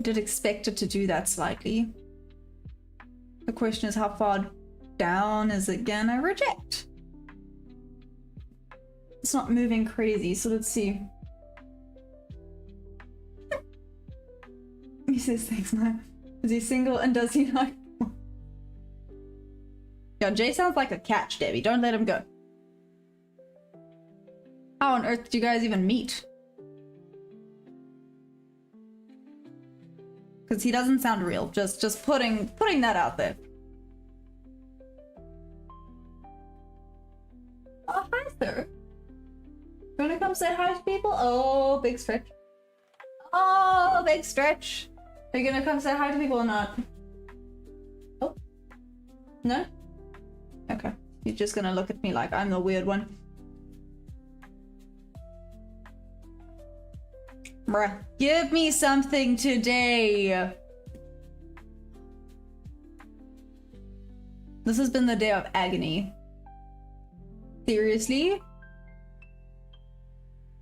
Did expect it to do that slightly. The question is, how far down is it gonna reject? It's not moving crazy, so let's see. He says, thanks, man. Is he single and does he like... Yo, Jay sounds like a catch, Debbie. Don't let him go. How on earth did you guys even meet? Because he doesn't sound real. Just putting that out there. Oh, hi, sir. You wanna come say hi to people? Oh, big stretch. Oh, big stretch. Are you gonna come say hi to people or not? Oh. No? Okay. You're just gonna look at me like I'm the weird one. Bruh. Give me something today. This has been the day of agony. Seriously?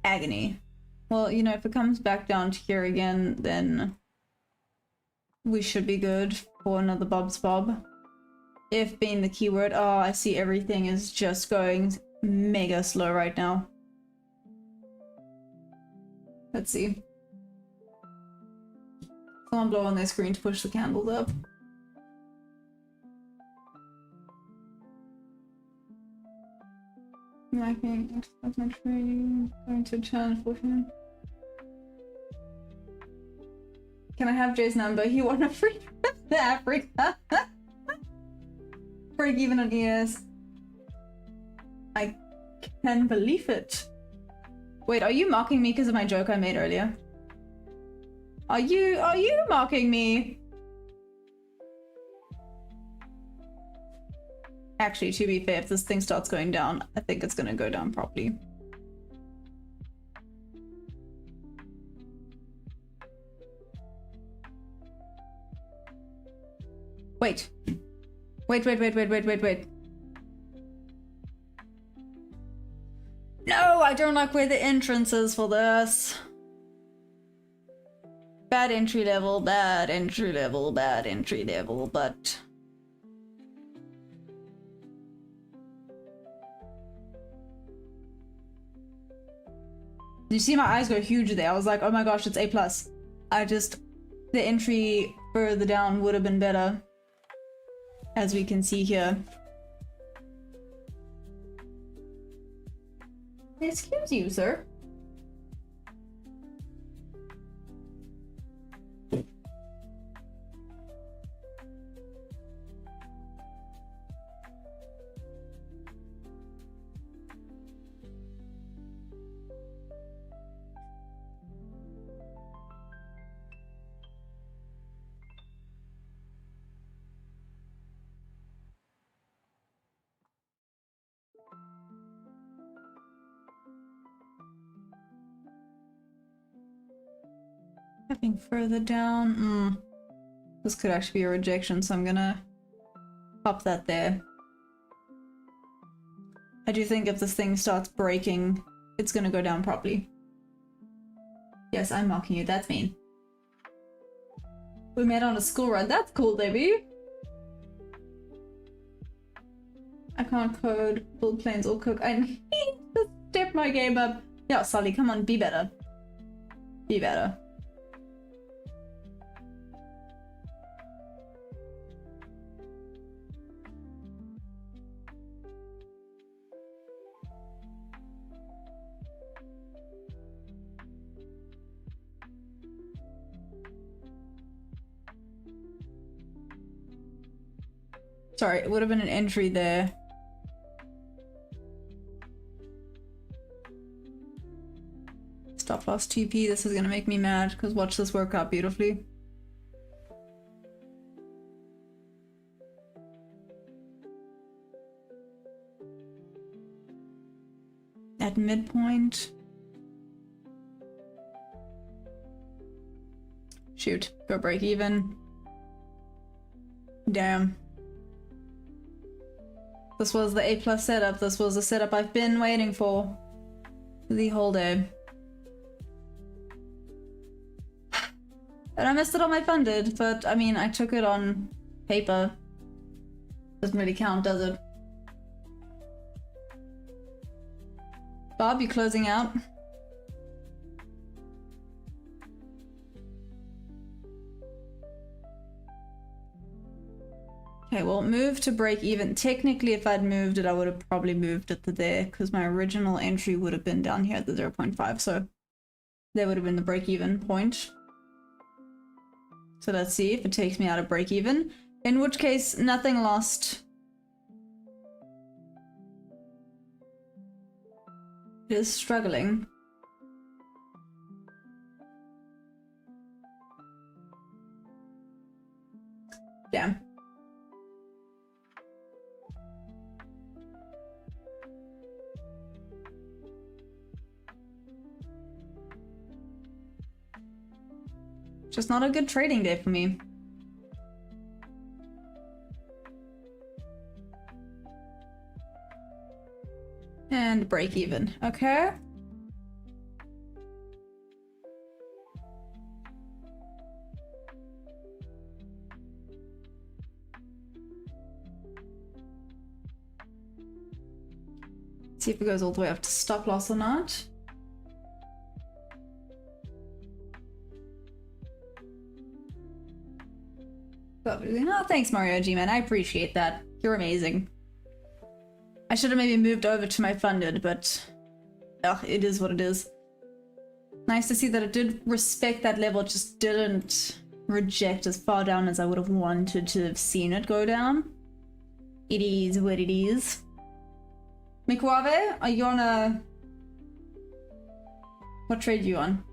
Agony. Well, you know, if it comes back down to here again, then we should be good for another Bob's Bob. If being the keyword. Oh, I see everything is just going mega slow right now. Let's see. Someone blow on their screen to push the candles up. Lacking my training, going to challenge for him. Can I have Jay's number? He won a free trip to Africa. Break even on ES. I can believe it. Wait, are you mocking me because of my joke I made earlier? Are you mocking me? Actually, to be fair, if this thing starts going down, I think it's gonna go down properly. Wait. Wait. No, I don't like where the entrance is for this. Bad entry level, but... You see my eyes go huge there. I was like, oh my gosh, it's A+. The entry further down would have been better. As we can see here. Excuse you, sir. Stepping further down. This could actually be a rejection, so I'm gonna pop that there. I do think if this thing starts breaking, it's gonna go down properly. Yes, I'm mocking you. That's mean. We met on a school run. That's cool, baby. I can't code, build planes, or cook. I need to step my game up. Yeah, Sully, come on, be better. Be better. Sorry, it would have been an entry there. Stop loss 2p. This is gonna make me mad because watch this work out beautifully. At midpoint. Shoot, go break even. Damn. This was the A+ setup. This was the setup I've been waiting for the whole day. And I missed it on my funded, but I mean, I took it on paper. Doesn't really count, does it? Bob, you closing out? Okay, well, move to break even. Technically, if I'd moved it, I would have probably moved it to there because my original entry would have been down here at the 0.5. So there would have been the break even point. So let's see if it takes me out of break even. In which case, nothing lost. It is struggling. Damn. Just not a good trading day for me. And break even. Okay. See if it goes all the way up to stop loss or not. No, thanks, Mario G, man. I appreciate that. You're amazing. I should have maybe moved over to my funded, but it is what it is. Nice to see that it did respect that level, it just didn't reject as far down as I would have wanted to have seen it go down. It is what it is. Mikwave, are you on a... What trade are you on?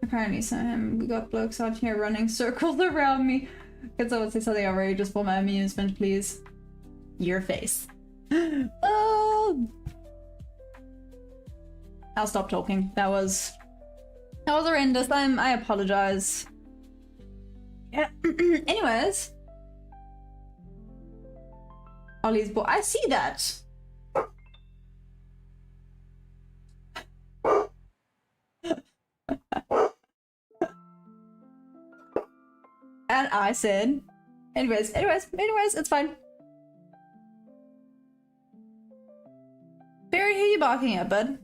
Apparently so. We got blokes out here running circles around me. Could someone say something outrageous for my amusement, please? Your face. Oh! I'll stop talking. That was horrendous. I apologize. Yeah. Anyways. Ollie's boy. I see that. And I said, anyways, it's fine. Barry, who are you barking at, bud?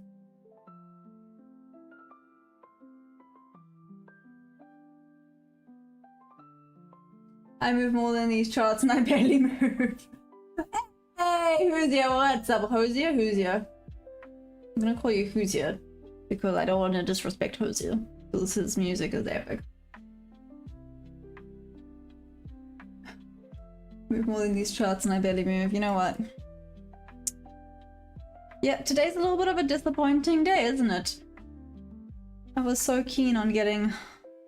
I move more than these charts and I barely move. Hey, Hoosier, what's up, Hoosier? Hoosier. I'm gonna call you Hoosier because I don't want to disrespect Hoosier because his music is epic. Move more than these charts and I barely move. You know what? Yeah, today's a little bit of a disappointing day, isn't it? I was so keen on getting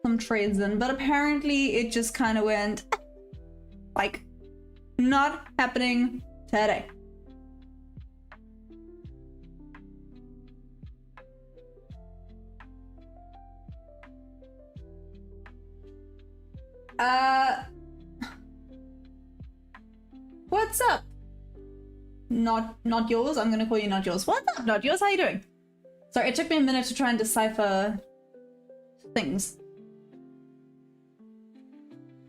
some trades in, but apparently it just kind of went like not happening today. What's up? Not yours? I'm gonna call you not yours. What's up, not yours? How you doing? Sorry, it took me a minute to try and decipher things.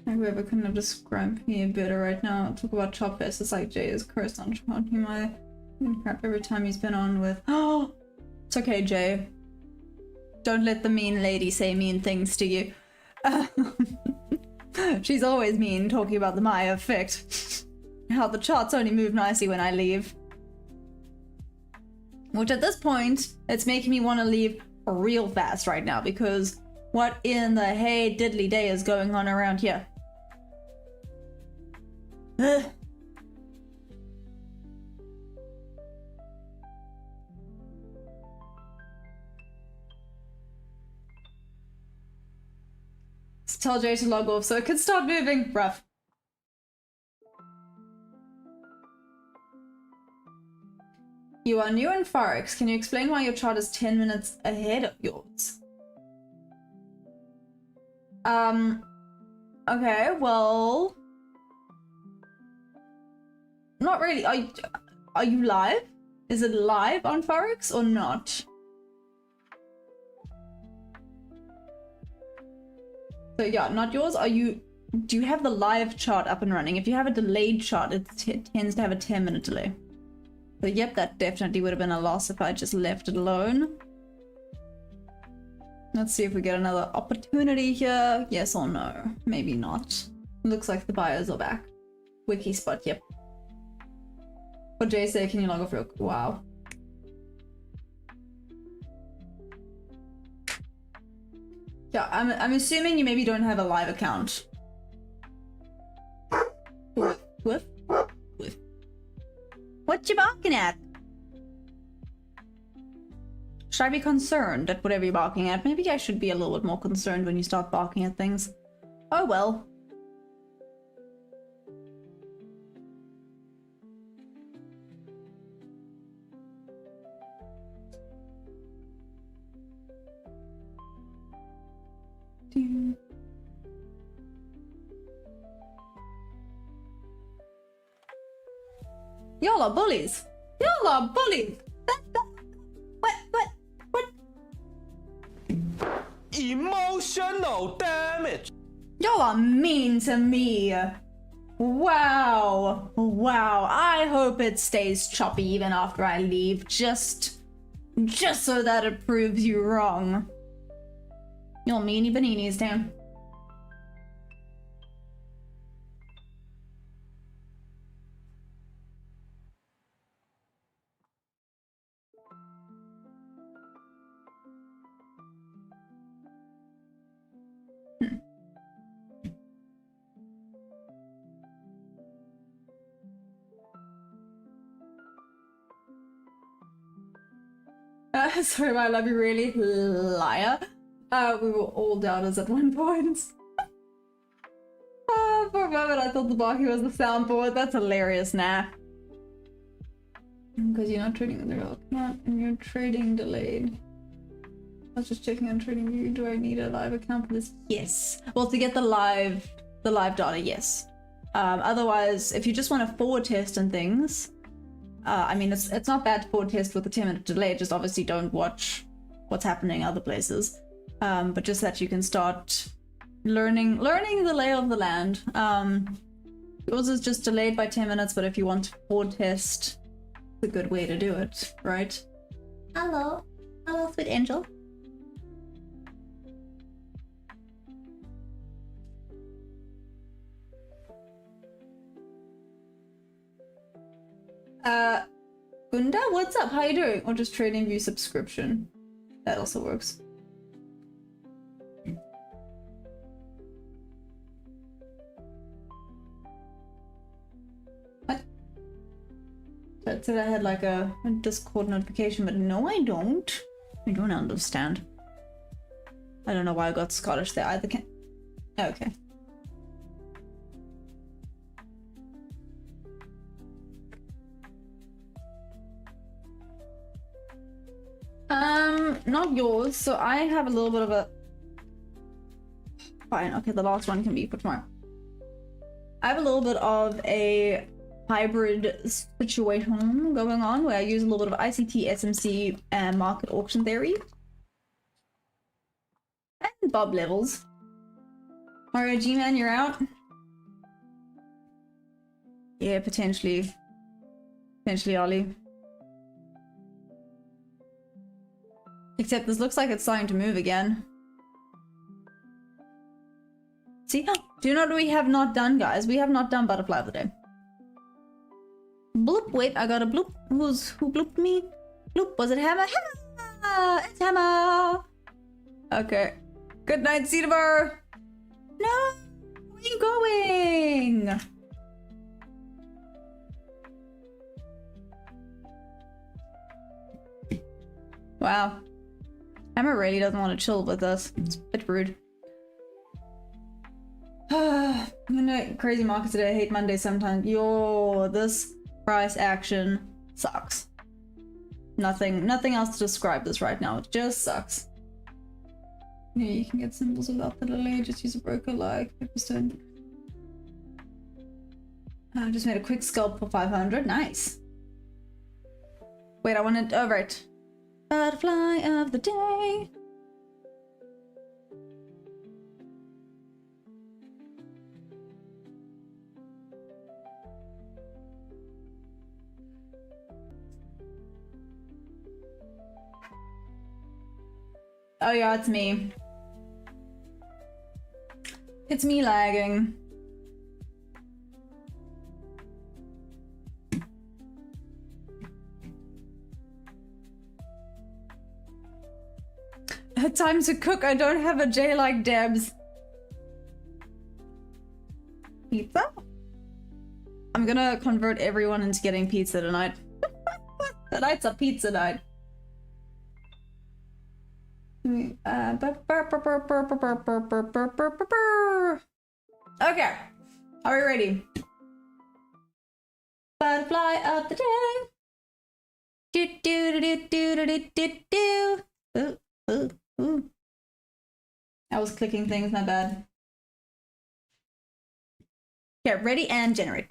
Whoever couldn't have described me better right now. Talk about chop versus like Jay is cursed on chop. He might crap every time he's been on with. Oh, it's okay, Jay. Don't let the mean lady say mean things to you. She's always mean, talking about the Maya effect. How the charts only move nicely when I leave. Which at this point, it's making me want to leave real fast right now because what in the hey diddly day is going on around here? Ugh. Let's tell Jay to log off so it can start moving. Rough. You are new in Forex. Can you explain why your chart is 10 minutes ahead of yours? Okay, well... Not really. Are you live? Is it live on Forex or not? So yeah, not yours. Do you have the live chart up and running? If you have a delayed chart, it tends to have a 10-minute delay. So yep, that definitely would have been a loss if I just left it alone. Let's see if we get another opportunity here. Yes or no? Maybe not. Looks like the buyers are back. Wiki spot, yep. What Jay say, can you log off real quick? Wow. Yeah, I'm assuming you maybe don't have a live account. Whiff? What you barking at? Should I be concerned at whatever you're barking at? Maybe I should be a little bit more concerned when you start barking at things. Oh well. Y'all are bullies. Y'all are bullies. What? Emotional damage. Y'all are mean to me. Wow. Wow. I hope it stays choppy even after I leave. Just so that it proves you wrong. You're meanie baninis, damn. Sorry, I love you really, liar. We were all doubters at one point. For a moment I thought the Baki was the soundboard. That's hilarious, nah. Because you're not trading with the real account and you're trading delayed. I was just checking on trading view. Do I need a live account for this? Yes. Well, to get the live data, yes. Otherwise, if you just want to forward test and things, I mean, it's not bad to forward test with a 10-minute delay. Just obviously don't watch what's happening other places. But just that you can start learning the lay of the land. Yours is just delayed by 10 minutes, but if you want to forward test, it's a good way to do it, right? Hello, sweet angel. Gunda, what's up? How you doing? Or just trading view subscription. That also works. What? That said I had like a Discord notification, but no, I don't. I don't understand. I don't know why I got Scottish there either. Can okay. Not yours. So I have a little bit of a... Fine, okay, the last one can be for tomorrow. I have a little bit of a hybrid situation going on where I use a little bit of ICT, SMC, and market auction theory. And Bob levels. Alright, G-Man, you're out? Yeah, potentially. Potentially Ollie. Except this looks like it's starting to move again. See? Do you know what we have not done, guys? We have not done butterfly of the day. Bloop, wait, I got a bloop. Who blooped me? Bloop, was it Hammer? Hammer! It's Hammer! Okay. Good night, Cedarbar! No! Where are you going? Wow. Emma really doesn't want to chill with us. It's a bit rude. I'm gonna crazy market today. I hate Monday sometimes. Yo, this price action sucks. Nothing else to describe this right now. It just sucks. Yeah, you can get symbols without the delay. Just use a broker like Pipperstone. I just made a quick scalp for 500. Nice. Wait, I wanted. Oh, right. Butterfly of the day. Oh yeah, it's me. It's me lagging. Time to cook. I don't have a J like Debs. Pizza? I'm gonna convert everyone into getting pizza tonight. Tonight's a pizza night. Okay. Are we ready? Butterfly of the day. Do do do do do do do do. Ooh, ooh, ooh. I was clicking things, my bad. Okay, ready and generate.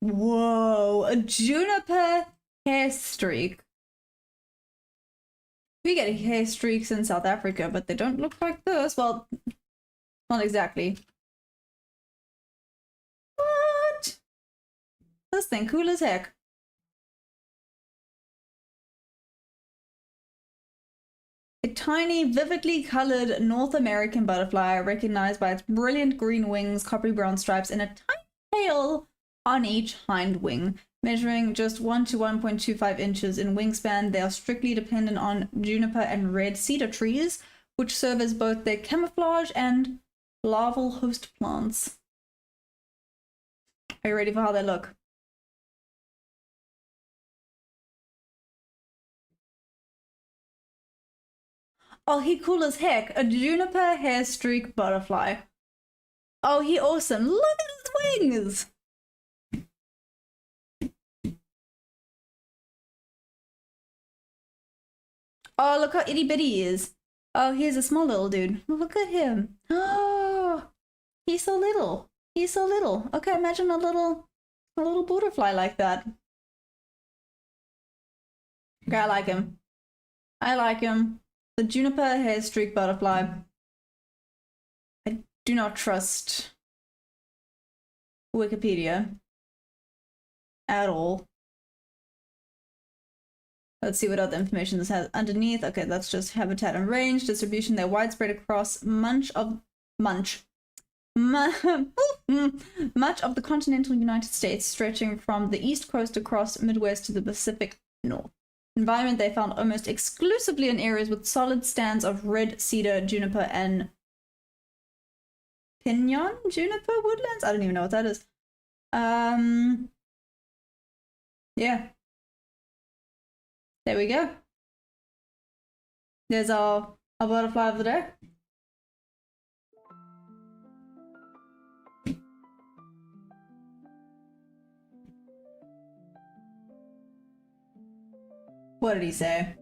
Whoa, a juniper hair streak. We get hair streaks in South Africa, but they don't look like this. Well, Not exactly. What? This thing cool as heck. A tiny, vividly colored North American butterfly recognized by its brilliant green wings, coppery brown stripes, and a tiny tail on each hind wing. Measuring just 1 to 1.25 inches in wingspan, they are strictly dependent on juniper and red cedar trees, which serve as both their camouflage and larval host plants. Are you ready for how they look? Oh, he cool as heck. A juniper hair streak butterfly. Oh, he awesome. Look at his wings. Oh, look how itty bitty he is. Oh, he's a small little dude. Look at him. Oh, he's so little. He's so little. Okay, imagine a little butterfly like that. Okay, I like him. I like him. The juniper hair streak butterfly. I do not trust Wikipedia at all. Let's see what other information this has underneath. Okay, that's just habitat and range distribution. They're widespread across much of the continental United States, stretching from the East Coast across Midwest to the Pacific North. Environment they found almost exclusively in areas with solid stands of red cedar, juniper, and pinyon juniper woodlands. I don't even know what that is. Yeah. There we go. There's our butterfly of the day. What did he say?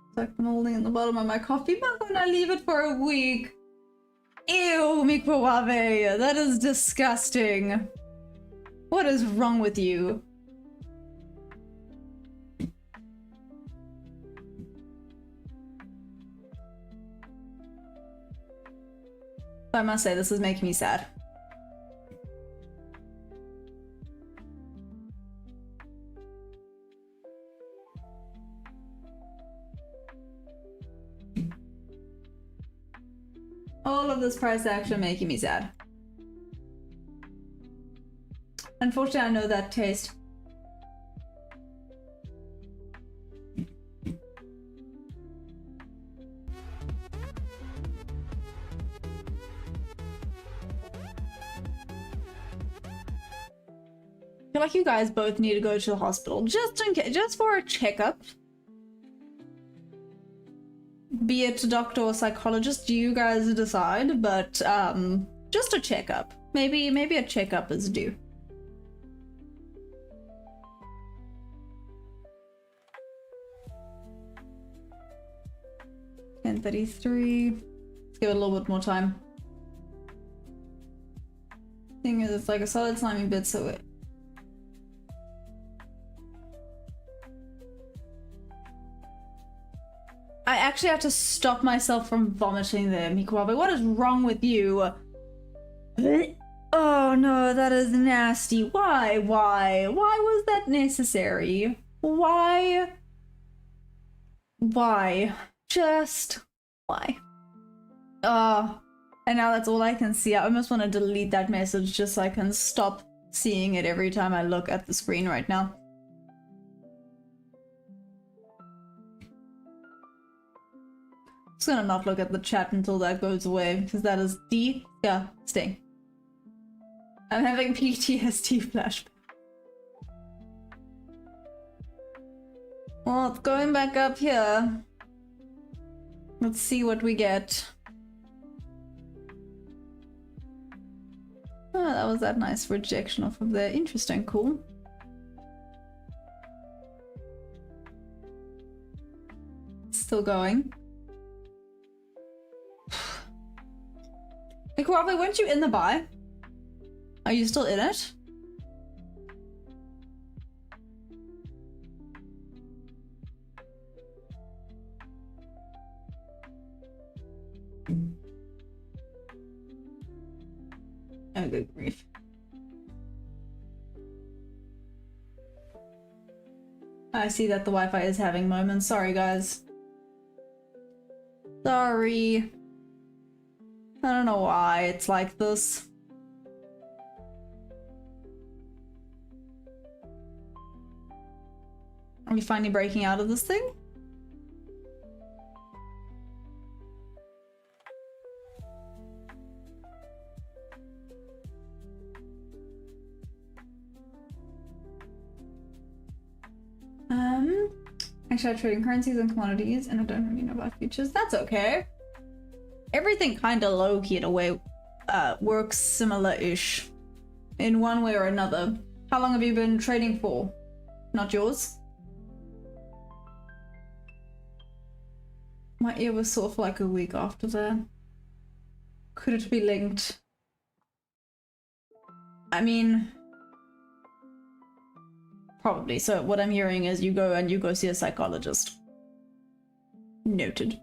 It's like the molding in the bottom of my coffee mug when I leave it for a week. Ew, microwave. That is disgusting. What is wrong with you? I must say, this is making me sad. All of this price action making me sad. Unfortunately, I know that taste. I feel like you guys both need to go to the hospital just in case, just for a checkup. Be it a doctor or psychologist, you guys decide, but just a checkup. Maybe a checkup is due. $10:33. Let's give it a little bit more time. Thing is, it's like a solid slimy bit, so it. I actually have to stop myself from vomiting there, Mikuabe. What is wrong with you? Oh no, that is nasty. Why? Why was that necessary? Why? Just why? And now that's all I can see. I almost want to delete that message just so I can stop seeing it every time I look at the screen right now. I'm just gonna not look at the chat until that goes away, because that is disgusting. I'm having PTSD flashback. Well, it's going back up here. Let's see what we get. Oh, that was that nice rejection off of there. Interesting, cool. Still going. Mikuabe, weren't you in the buy? Are you still in it? Oh, good grief. I see that the Wi-Fi is having moments. Sorry, guys. Sorry. I don't know why it's like this. Are we finally breaking out of this thing? Actually, I trade currencies and commodities, and I don't really know about futures. That's okay. Everything kind of low-key in a way works similar-ish in one way or another. How long have you been trading for? Not yours? My ear was sore for like a week after that. Could it be linked? I mean, probably. So what I'm hearing is you go see a psychologist. Noted.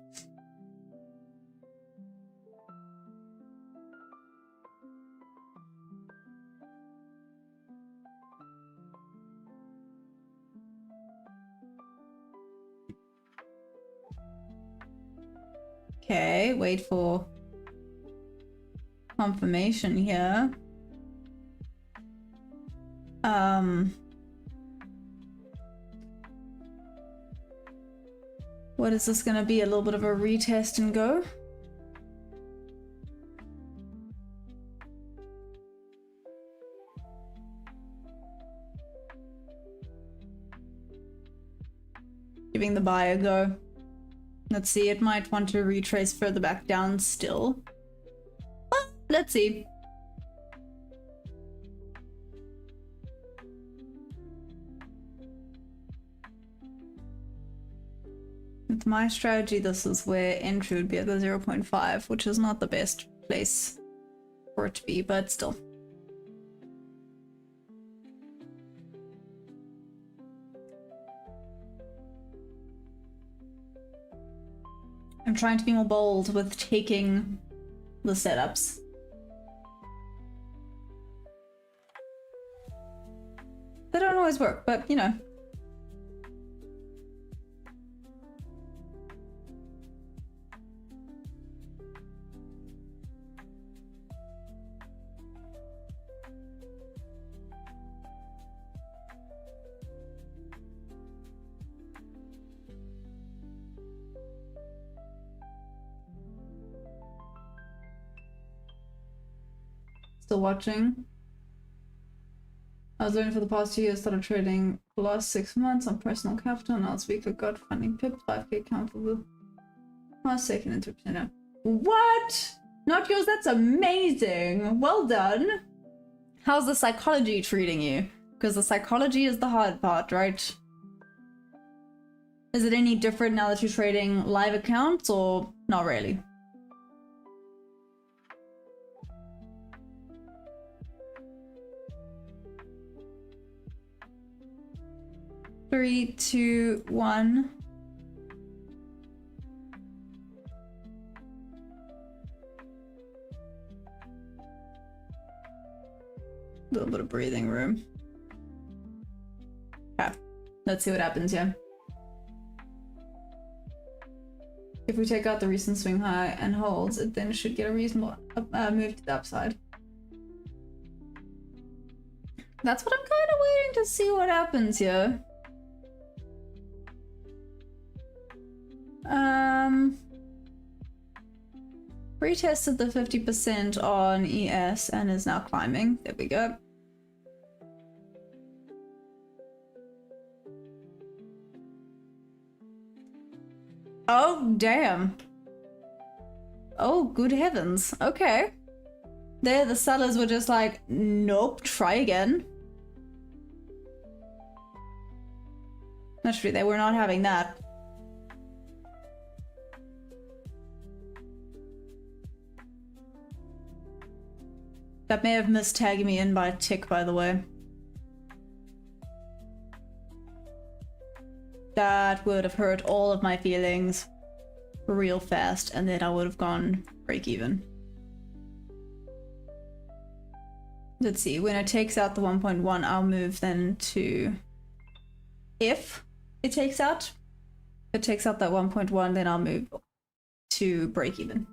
Okay, wait for confirmation here. What is this gonna be? A little bit of a retest and go? Giving the buy a go. Let's see, it might want to retrace further back down still. Well, let's see. With my strategy, this is where entry would be at the 0.5, which is not the best place for it to be, but still. I'm trying to be more bold with taking the setups. They don't always work, but you know. Still watching. I was learning for the past 2 years, started trading for the last 6 months on personal capital, and last week I got funding pip 5k account for the last second and 2%. What? Not yours? That's amazing. Well done. How's the psychology treating you? Because the psychology is the hard part, right? Is it any different now that you're trading live accounts or not really? Three, two, one. A little bit of breathing room. Okay, let's see what happens here. If we take out the recent swing high and holds, it then should get a reasonable move to the upside. That's what I'm kind of waiting to see what happens here. Retested the 50% on ES and is now climbing. There we go. Oh, damn. Oh, good heavens. Okay. There, the sellers were just like, nope, try again. Naturally, they were not having that. That may have missed tagging me in by a tick, by the way. That would have hurt all of my feelings. real fast, and then I would have gone break even. Let's see, when it takes out the 1.1, I'll move then to... If it takes out that 1.1, then I'll move to break even.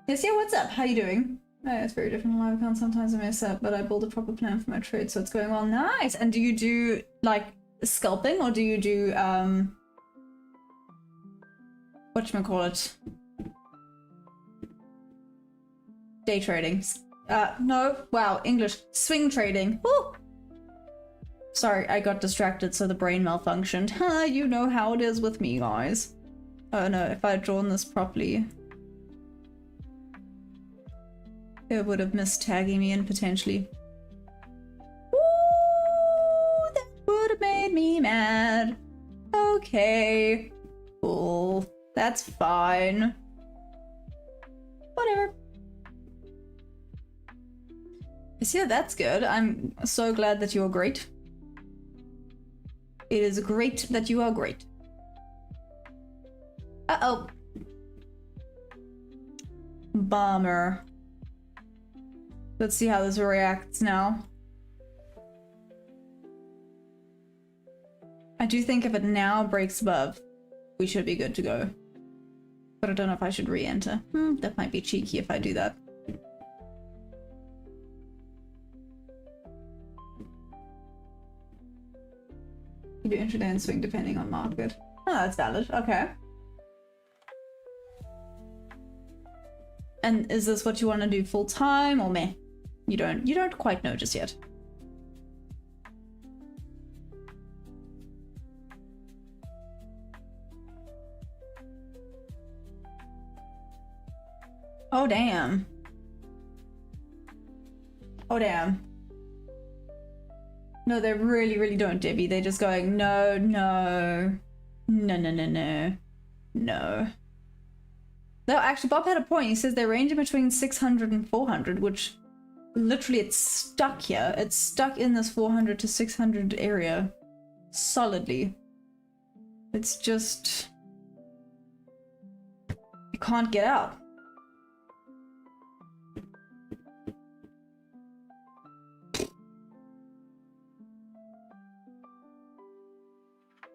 Yes, yeah, what's up? How you doing? It's very different on live account. Sometimes I mess up, but I build a proper plan for my trade, so it's going well. Nice! And do you do, like, scalping, or do you do, whatchamacallit? Day trading. No, wow, English. Swing trading. Woo! Sorry, I got distracted, so the brain malfunctioned. Ha, you know how it is with me, guys. Oh no, if I had drawn this properly, it would have missed tagging me in potentially. Ooh, that would have made me mad. Okay. Cool. That's fine. Whatever. Yeah, that's good. I'm so glad that you're great. It is great that you are great. Uh-oh. Bummer. Let's see how this reacts now. I do think if it now breaks above, we should be good to go. But I don't know if I should re-enter. That might be cheeky if I do that. You do intraday and swing depending on market. Oh, that's valid. Okay. And is this what you want to do full time or meh? You don't quite know just yet. Oh damn. Oh damn. No, they really don't, Debbie. They're just going, no, no. No, no, no, no. No. No, actually, Bob had a point. He says they're ranging between 600 and 400, which literally it's stuck here. It's stuck in this 400 to 600 area. Solidly. It's just... you can't get out.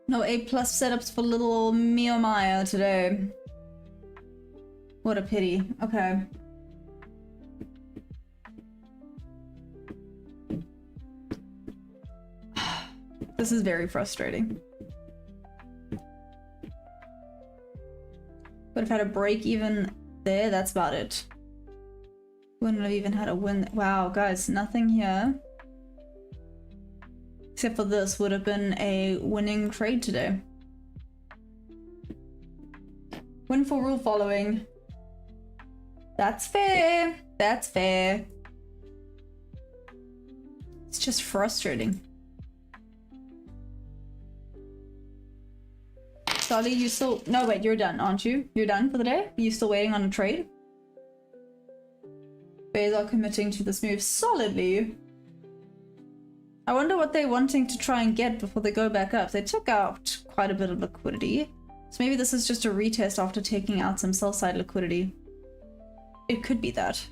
No A+ setups for little Mio Maya today. What a pity. Okay. This is very frustrating. Would have had a break even there, that's about it. Wouldn't have even had a win. Wow, guys, nothing here. Except for this would have been a winning trade today. Win for rule following. That's fair. That's fair. It's just frustrating. Charlie, you still... no, wait, you're done, aren't you? You're done for the day? Are you still waiting on a trade? Bears are committing to this move solidly. I wonder what they're wanting to try and get before they go back up. They took out quite a bit of liquidity. So maybe this is just a retest after taking out some sell-side liquidity. It could be that.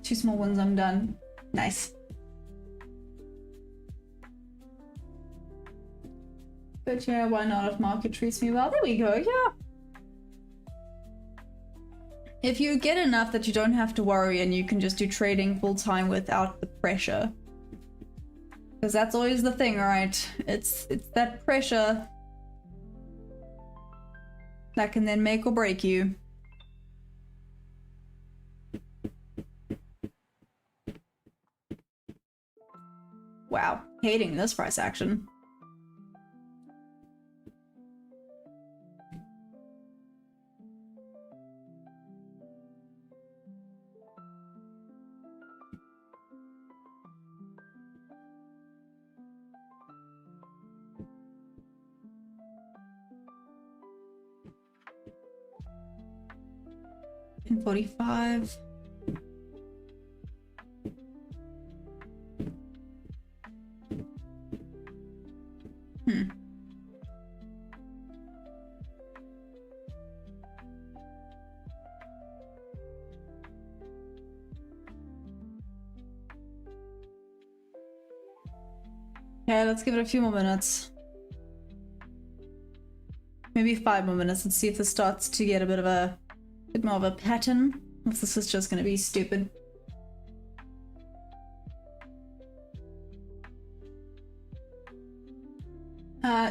2 small wins, I'm done. Nice. But yeah, why not if market treats me well? There we go, yeah. If you get enough that you don't have to worry and you can just do trading full time without the pressure. Because that's always the thing, right? It's that pressure that can then make or break you. Wow, hating this price action. In 45. Okay, let's give it a few more minutes. Maybe 5 more minutes and see if this starts to get a bit more of a pattern. If this is just gonna be stupid.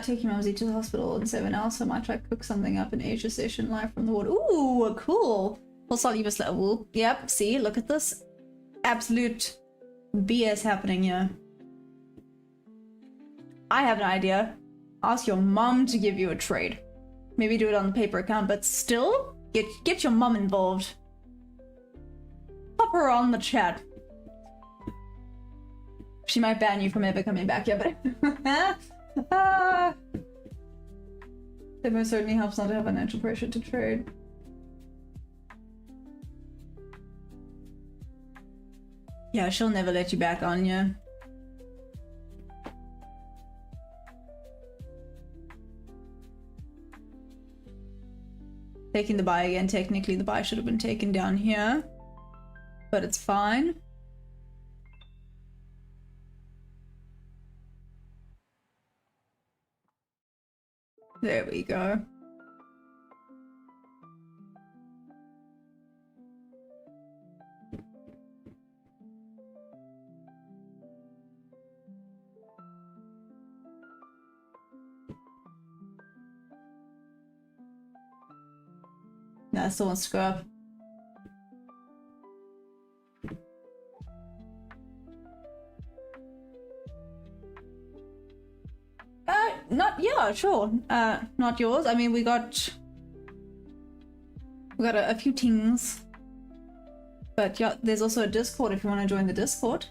Taking Mumsy to the hospital and 7 hours, I might try to cook something up in Asia session live from the ward. Ooh, cool! What's all you level? Yep, see, look at this. Absolute BS happening here. I have an idea. Ask your mom to give you a trade. Maybe do it on the paper account, but still, get your mom involved. Pop her on the chat. She might ban you from ever coming back, yeah, but... It most certainly helps not to have financial pressure to trade. Yeah, she'll never let you back on you. Taking the buy again, technically the buy should have been taken down here. But it's fine. There we go. Nah, still wants to go up. Yeah, sure. Not yours. I mean, we got a few things. But yeah, there's also a Discord if you want to join the Discord.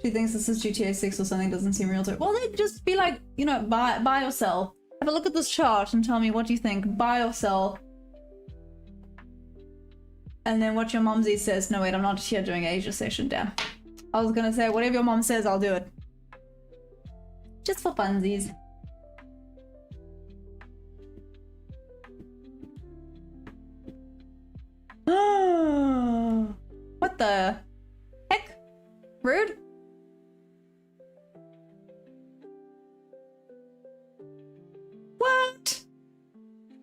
She thinks this is GTA 6 or something, doesn't seem real to her. Well, they'd just be like, you know, buy or sell. Have a look at this chart and tell me what you think. Buy or sell. And then what your momsy says. No, wait, I'm not here doing Asia session, damn. I was gonna say, whatever your mom says, I'll do it. Just for funsies. What the heck? Rude? What?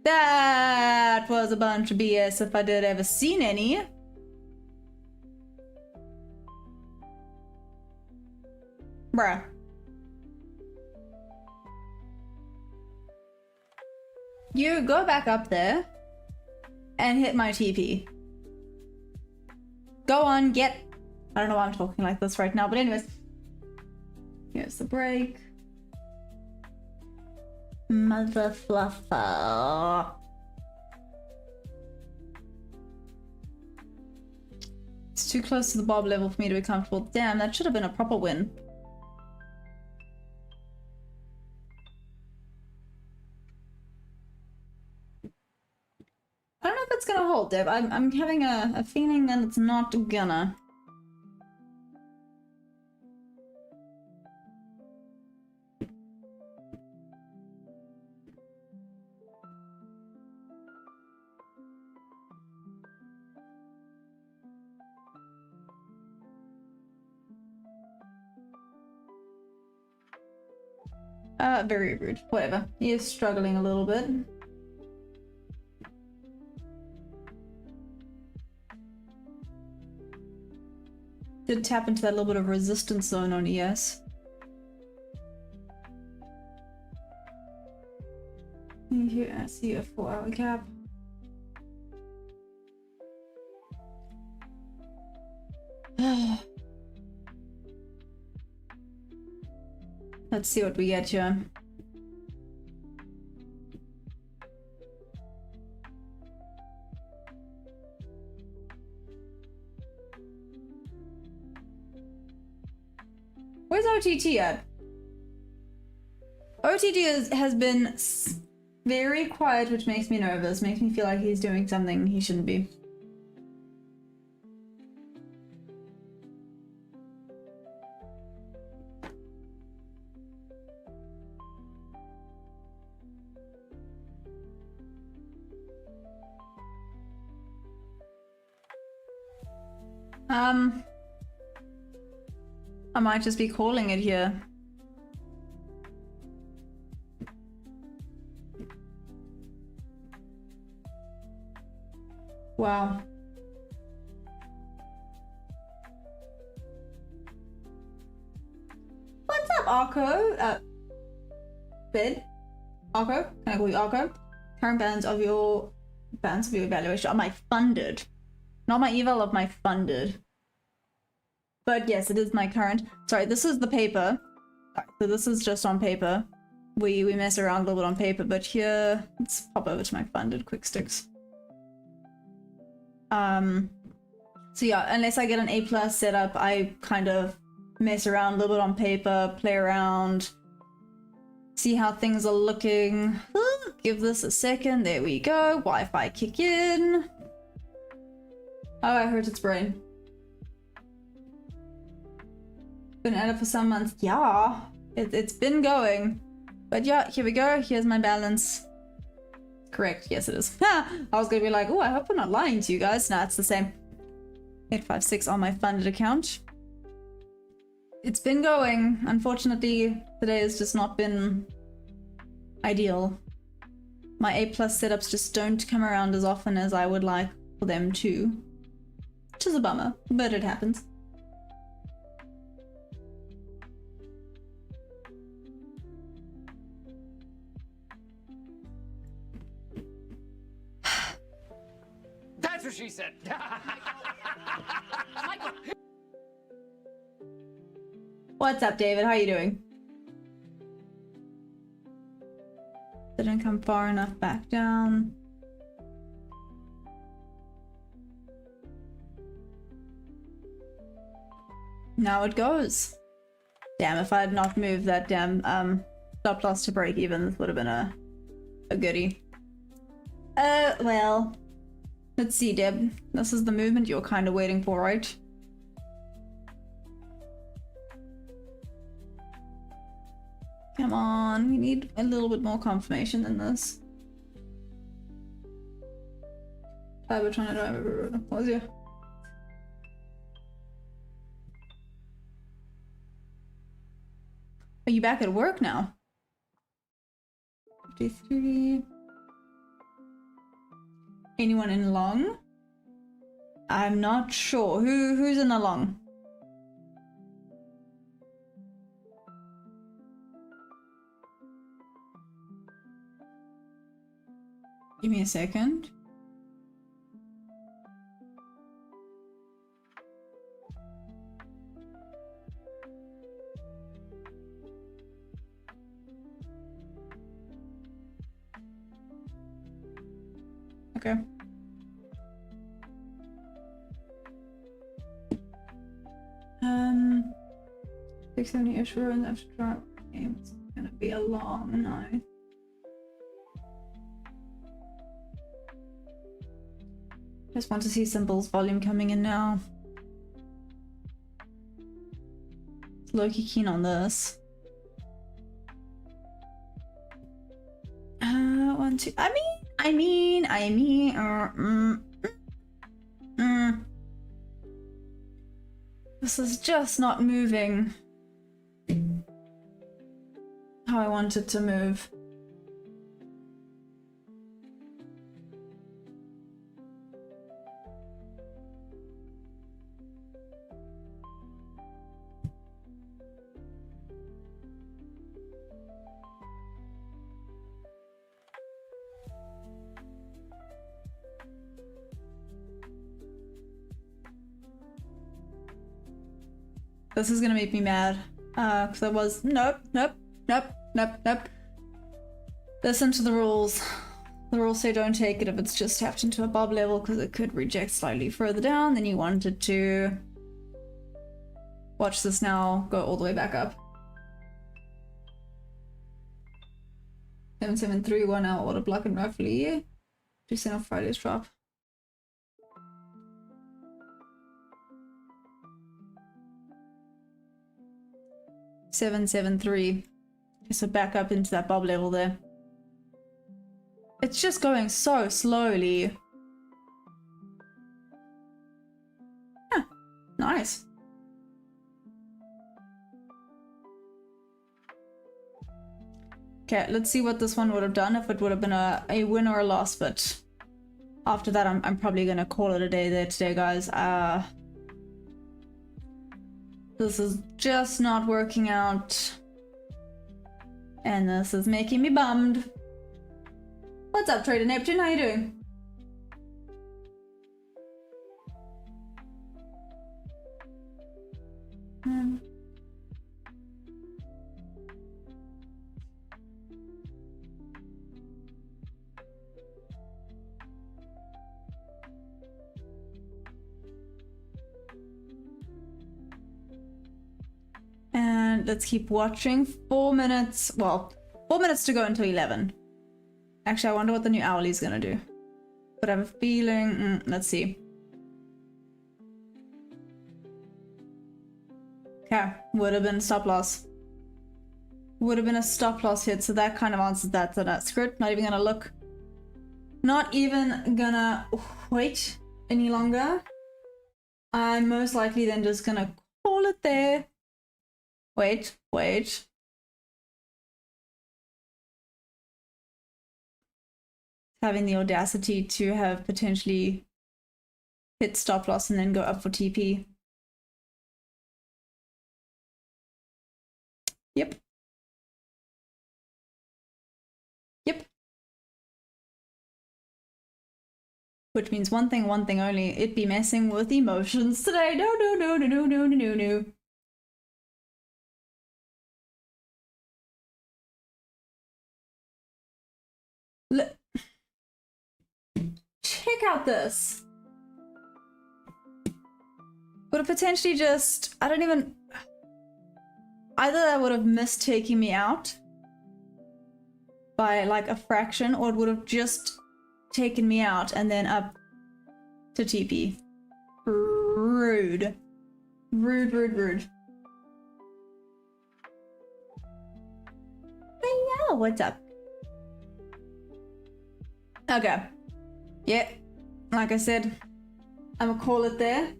That was a bunch of BS if I did ever seen any. Bruh. You go back up there and hit my TP. Go on, get... I don't know why I'm talking like this right now, but anyways. Here's the break. Mother fluffer. It's too close to the bob level for me to be comfortable. Damn, that should have been a proper win. I don't know if it's gonna hold, Deb. I'm having a feeling that it's not gonna. Very rude. Whatever. He is struggling a little bit. Did tap into that little bit of resistance zone on ES. Here, I see a 4-hour gap. Let's see what we get here. Where's OTT at? OTT has been very quiet, which makes me nervous. Makes me feel like he's doing something he shouldn't be. I might just be calling it here. Wow. What's up, Arco? Bid? Arco? Can I call you Arco? Current bands of your evaluation. Of my funded. Not my eval, of my funded. But yes, it is my current. Sorry, this is the paper. So this is just on paper. We mess around a little bit on paper, but here, let's pop over to my funded quick sticks. So yeah, unless I get an A+ setup, I kind of mess around a little bit on paper, play around, see how things are looking. Give this a second. There we go. Wi-Fi kick in. Oh, I hurt its brain. Been at it for some months. Yeah, it's been going. But yeah, here we go. Here's my balance. Correct. Yes, it is. I was gonna be like, oh, I hope I'm not lying to you guys. Nah, it's the same. 856 on my funded account. It's been going. Unfortunately, today has just not been ideal. My A+ setups just don't come around as often as I would like for them to. Which is a bummer, but it happens. That's what she said. What's up, David? How you doing? Didn't come far enough back down. Now it goes. Damn, if I had not moved that damn stop loss to break even, this would have been a goodie. Well. Let's see, Deb. This is the movement you're kind of waiting for, right? Come on, we need a little bit more confirmation than this. We're trying to drive. What was you? Are you back at work now? 53. Anyone in long? I'm not sure. Who's in a long? Give me a second. Okay. Um, 670-ish ruins after drop. It's gonna be a long night. Just want to see symbols volume coming in now. Low-key keen on this. 1, 2. I mean. This is just not moving how I want it to move. This is gonna make me mad. Because I was nope. Listen to the rules. The rules say don't take it if it's just tapped into a bob level because it could reject slightly further down than you wanted to. Watch this now go all the way back up. 7731 now order block and roughly 2% off Friday's drop. $773. So back up into that bob level there. It's just going so slowly. Yeah, nice. Okay, let's see what this one would have done if it would have been a win or a loss, but After that, I'm probably gonna call it a day there today, guys. This is just not working out. And this is making me bummed. What's up, Trader Neptune? How you doing? And let's keep watching. 4 minutes. Well, 4 minutes to go until 11. Actually, I wonder what the new hourly is gonna do. But I have a feeling. Let's see. Okay, would have been stop loss. Would have been a stop loss hit, so that kind of answers that. So that's screw it. Not even gonna look. Not even gonna wait any longer. I'm most likely then just gonna call it there. Wait. Having the audacity to have potentially hit stop loss and then go up for TP. Yep. Which means one thing only. It be messing with emotions today. No. Check out this. Would have potentially just, I don't even, either that would have missed taking me out by like a fraction, or it would have just taken me out and then up to TP. Rude. Rude. Hey, yeah, what's up? Okay. Yeah, like I said, I'm gonna call it there.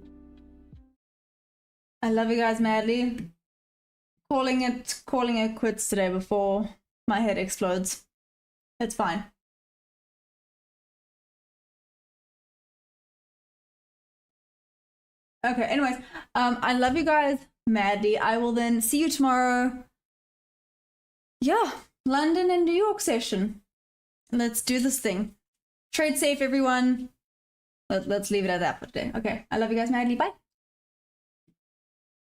I love you guys madly. Calling it quits today before my head explodes. It's fine. Okay, anyways, I love you guys madly. I will then see you tomorrow. Yeah, London and New York session. Let's do this thing. Trade safe, everyone. Let's leave it at that for today. Okay, I love you guys madly. Bye.